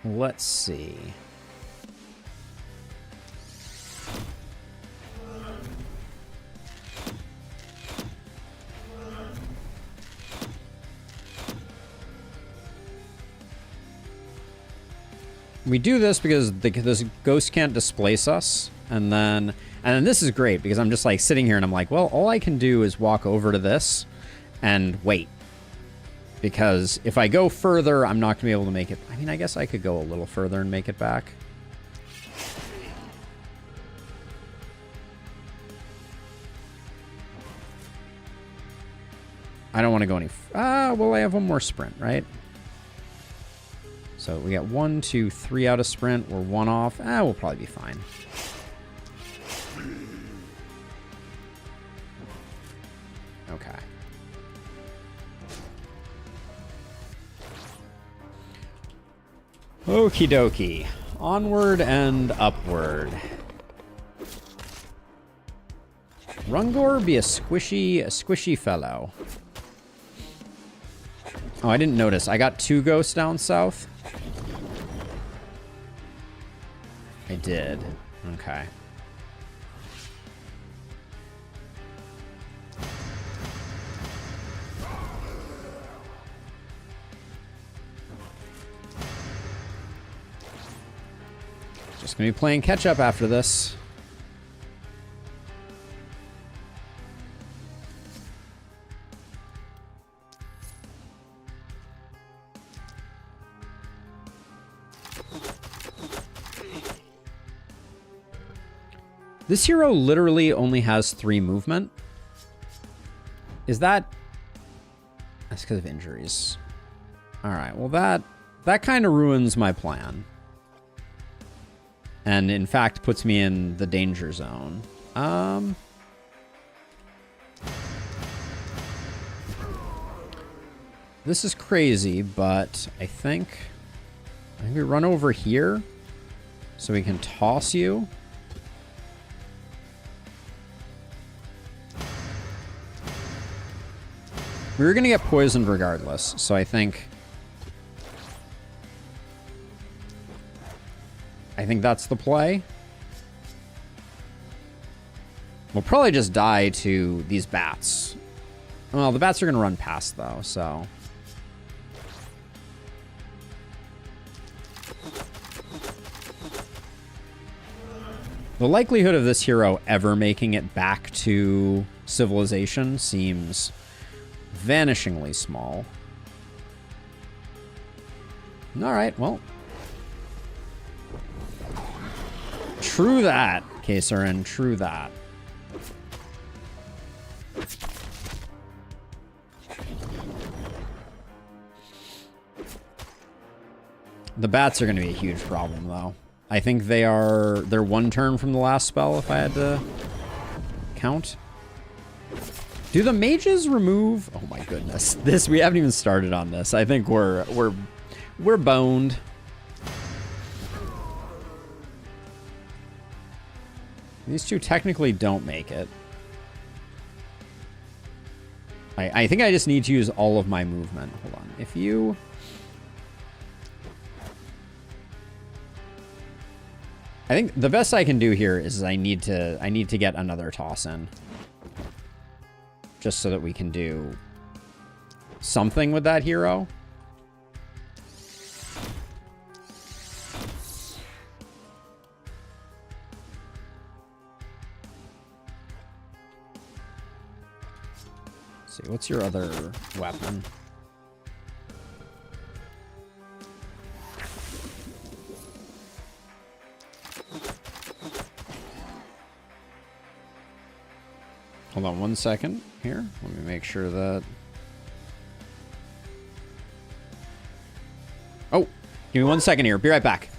Let's see. We do this because this ghost can't displace us, and then this is great because I'm just like sitting here and I'm like, well, all I can do is walk over to this and wait. Because if I go further, I'm not going to be able to make it. I mean, I guess I could go a little further and make it back. I don't want to go any... well, I have one more sprint, right? So we got 1, 2, 3 out of sprint. We're 1 off. We'll probably be fine. Okay. Okie dokie. Onward and upward. Rungor be a squishy fellow. Oh, I didn't notice. I got 2 ghosts down south. I did. Okay. Just gonna be playing catch up after this. This hero literally only has 3 movement. Is that... That's because of injuries. Alright, well that kind of ruins my plan. And in fact puts me in the danger zone. This is crazy, but I think we run over here so we can toss you. We were going to get poisoned regardless, so I think that's the play. We'll probably just die to these bats. Well, the bats are going to run past, though, so... The likelihood of this hero ever making it back to civilization seems vanishingly small. Alright, well. True that, Kasarin, true that. The bats are going to be a huge problem, though. I think they're 1 turn from the last spell, if I had to count. Do the mages remove... Oh my goodness. This, we haven't even started on this. I think we're boned. These 2 technically don't make it. I think I just need to use all of my movement. Hold on. If you... I think the best I can do here is I need to get another toss in. Just so that we can do something with that hero. Let's see, what's your other weapon? Hold on 1 second here. Let me make sure that... Oh, give me 1 second here. Be right back.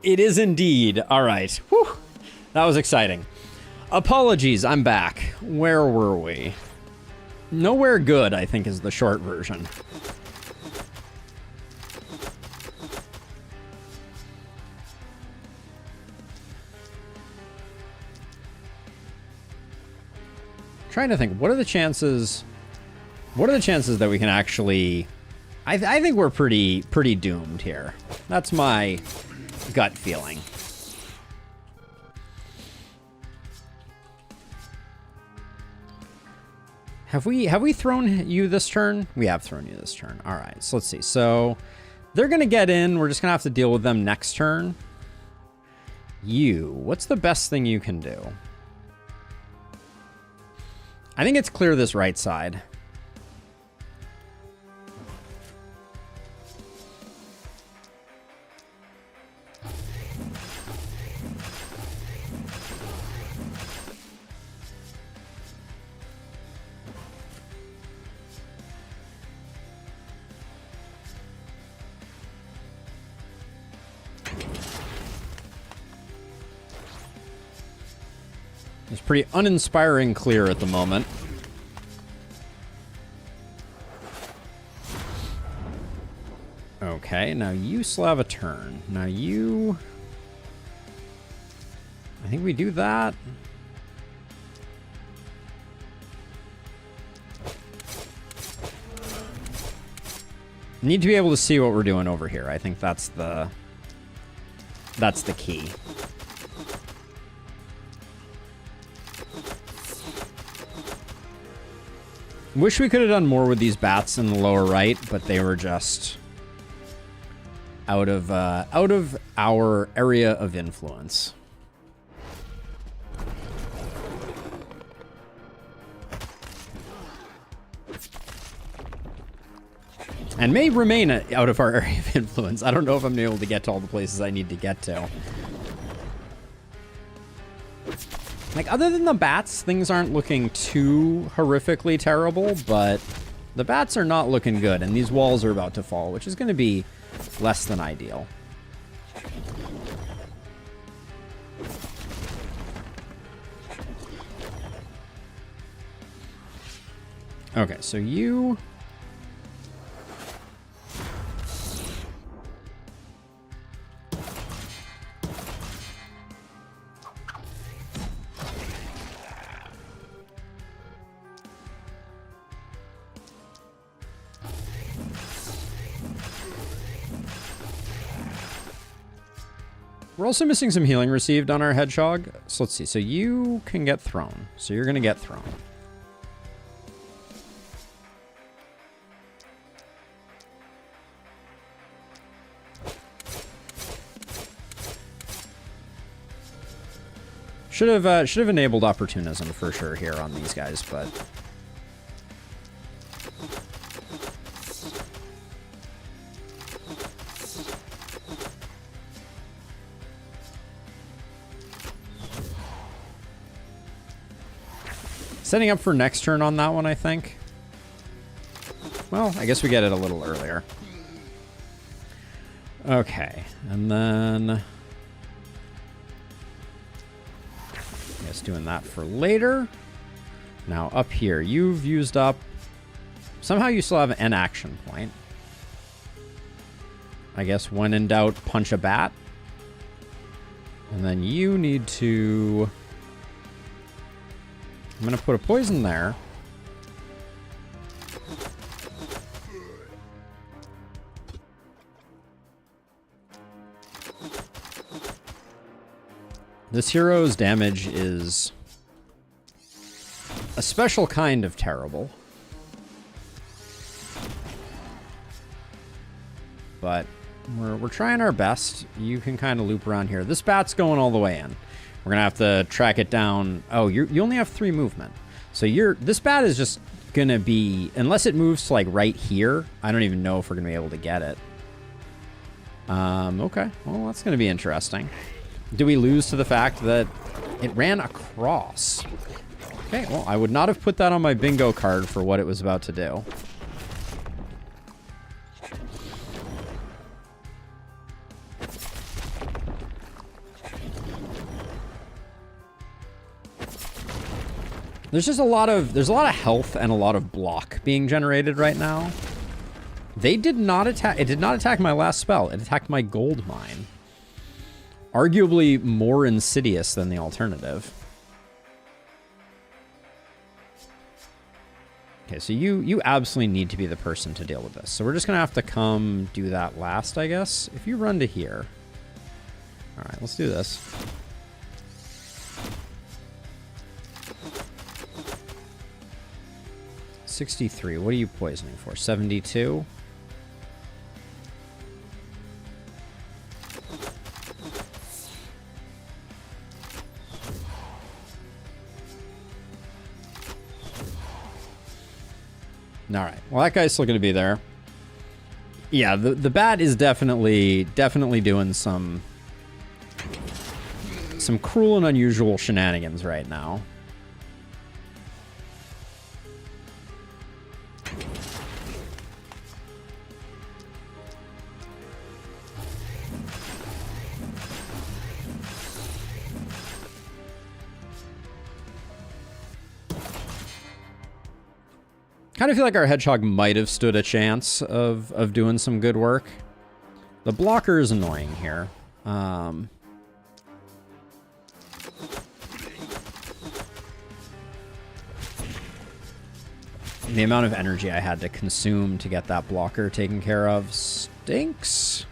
It is indeed. All right. Whew. That was exciting. Apologies, I'm back. Where were we? Nowhere good, I think, is the short version. Trying to think, what are the chances that we can actually... I think we're pretty doomed here. That's my gut feeling. Have we thrown you this turn? We have thrown you this turn. All right, so let's see. So they're going to get in. We're just going to have to deal with them next turn. What's the best thing you can do? I think it's clear this right side. It's pretty uninspiring clear at the moment. Okay, now you still have a turn. Now you... I think we do that. Need to be able to see what we're doing over here. I think that's the key. Wish we could have done more with these bats in the lower right, but they were just out of our area of influence. And may remain out of our area of influence. I don't know if I'm able to get to all the places I need to get to. Like, other than the bats, things aren't looking too horrifically terrible, but the bats are not looking good, and these walls are about to fall, which is going to be less than ideal. Okay, so you... We're also missing some healing received on our hedgehog. So let's see. So you can get thrown. So you're going to get thrown. Should have enabled opportunism for sure here on these guys, but... Setting up for next turn on that one, I think. Well, I guess we get it a little earlier. Okay, and then... I guess doing that for later. Now up here, you've used up... Somehow you still have an action point. I guess when in doubt, punch a bat. And then you need to... I'm going to put a poison there. This hero's damage is a special kind of terrible. But we're trying our best. You can kind of loop around here. This bat's going all the way in. We're going to have to track it down. Oh, you only have 3 movement. So this bat is just going to be... Unless it moves to, like, right here, I don't even know if we're going to be able to get it. Okay. Well, that's going to be interesting. Do we lose to the fact that it ran across? Okay, well, I would not have put that on my bingo card for what it was about to do. There's just a lot of health and a lot of block being generated right now. They did not attack. It did not attack my last spell. It attacked my gold mine. Arguably more insidious than the alternative. Okay, so you absolutely need to be the person to deal with this. So we're just gonna have to come do that last, I guess. If you run to here. All right, let's do this. $63. What are you poisoning for? 72. All right. Well, that guy's still going to be there. Yeah, the bat is definitely doing some cruel and unusual shenanigans right now. Kind of feel like our hedgehog might have stood a chance of doing some good work. The blocker is annoying here. The amount of energy I had to consume to get that blocker taken care of stinks.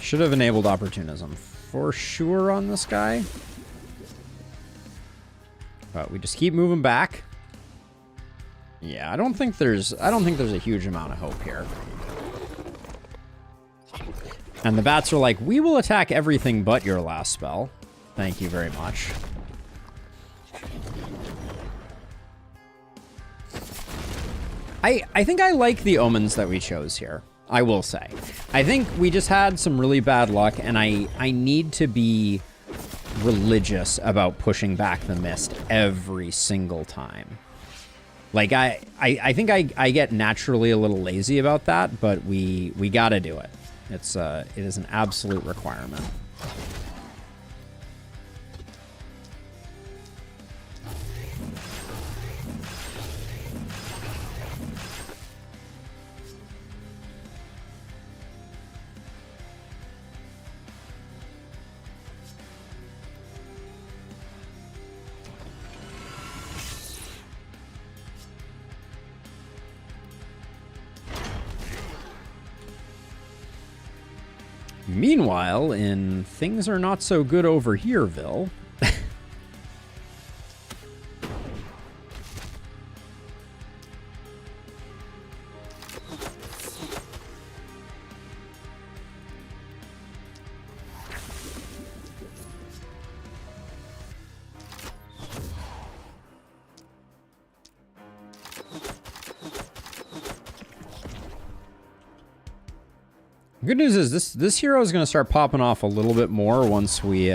Should have enabled opportunism for sure on this guy. But we just keep moving back. Yeah, I don't think there's a huge amount of hope here. And the bats are like, we will attack everything but your last spell. Thank you very much. I think I like the omens that we chose here. I will say. I think we just had some really bad luck, and I need to be religious about pushing back the mist every single time. Like, I think I get naturally a little lazy about that, but we gotta do it. It is an absolute requirement. Meanwhile, in Things Are Not So Good Over Hereville... Good news is this hero is going to start popping off a little bit more once we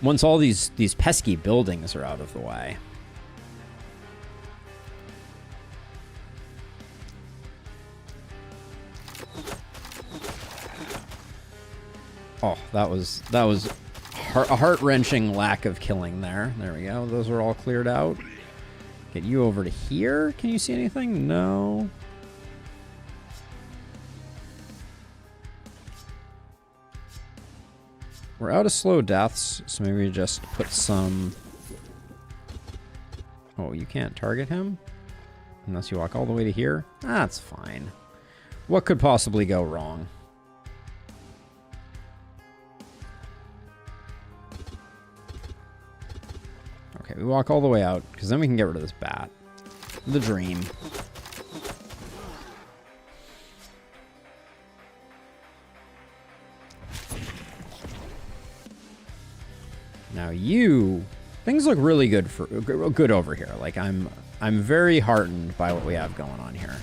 once all these pesky buildings are out of the way. Oh, that was a heart-wrenching lack of killing there. There we go. Those are all cleared out. Get you over to here. Can you see anything? No. We're out of slow deaths, so maybe we just put some... Oh, you can't target him? Unless you walk all the way to here? That's fine. What could possibly go wrong? Okay, we walk all the way out, because then we can get rid of this bat. The dream. Now things look really good over here. Like I'm very heartened by what we have going on here.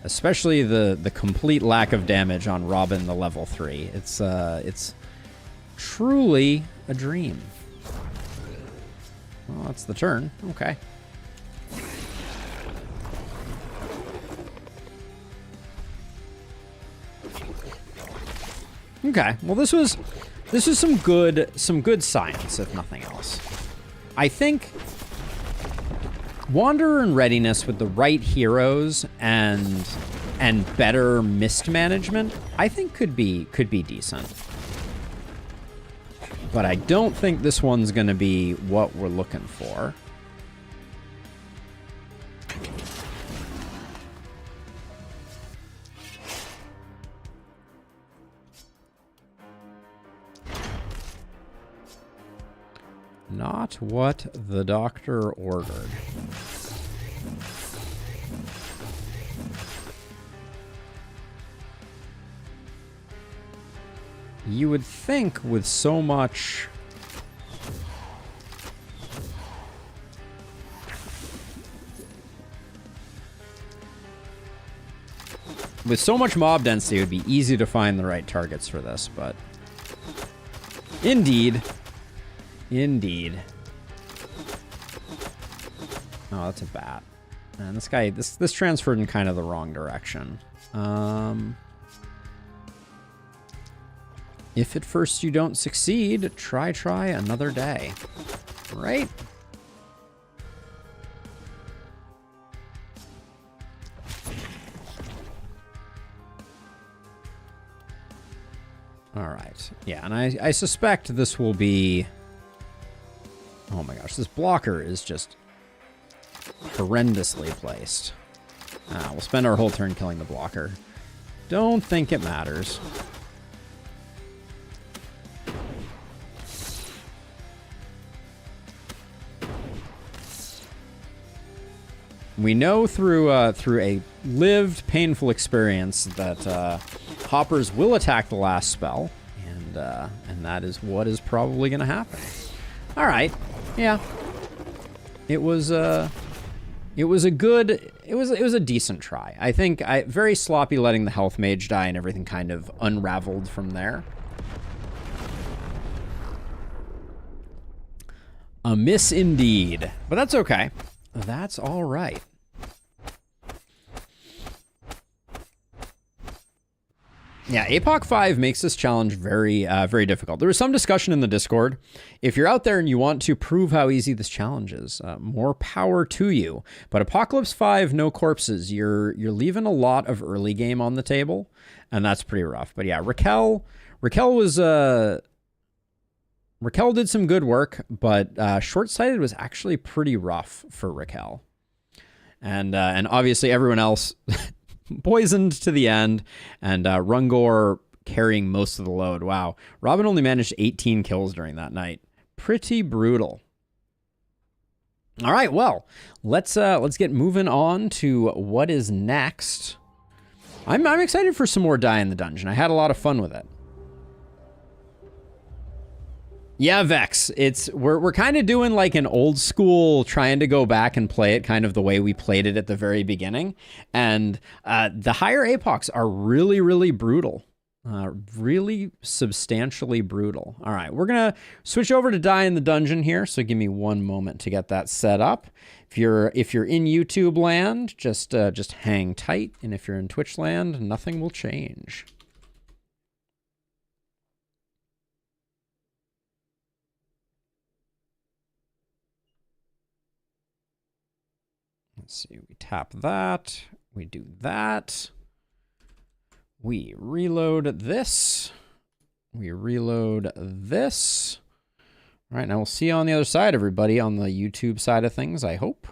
Especially the complete lack of damage on Robin the level 3. It's truly a dream. Well, that's the turn. Okay. Okay. Well, this was some good science, if nothing else. I think Wanderer and Readiness with the right heroes and better mist management, I think could be decent. But I don't think this one's going to be what we're looking for. Not what the doctor ordered. You would think with so much... With so much mob density, it would be easy to find the right targets for this, but... Indeed. Indeed. Oh, that's a bat. And this guy, this transferred in kind of the wrong direction. If at first you don't succeed, try another day. Right? All right. Yeah, and I suspect this will be... Oh my gosh, this blocker is just horrendously placed. We'll spend our whole turn killing the blocker. Don't think it matters. We know through a lived, painful experience that hoppers will attack the last spell, and that is what is probably going to happen. All right, yeah, it was a decent try. I think very sloppy letting the health mage die, and everything kind of unraveled from there. A miss indeed, but that's okay. That's all right. Yeah, Apoc 5 makes this challenge very, very difficult. There was some discussion in the Discord. If you're out there and you want to prove how easy this challenge is, more power to you. But Apocalypse 5, no corpses. You're leaving a lot of early game on the table, and that's pretty rough. But yeah, Raquel did some good work, but Short-Sighted was actually pretty rough for Raquel. And obviously everyone else poisoned to the end, and Rungor carrying most of the load. Wow. Robin only managed 18 kills during that night. Pretty brutal. All right, well, let's get moving on to what is next. I'm excited for some more Die in the Dungeon. I had a lot of fun with it. Yeah, Vex. We're kind of doing like an old school, trying to go back and play it kind of the way we played it at the very beginning. And the higher Apocs are really, really brutal. Really substantially brutal. All right, we're going to switch over to Die in the Dungeon here. So give me one moment to get that set up. If you're in YouTube land, just hang tight. And if you're in Twitch land, nothing will change. Let's see, we tap that, we do that, we reload this, we reload this. All right, now we'll see you on the other side, everybody, on the YouTube side of things, I hope.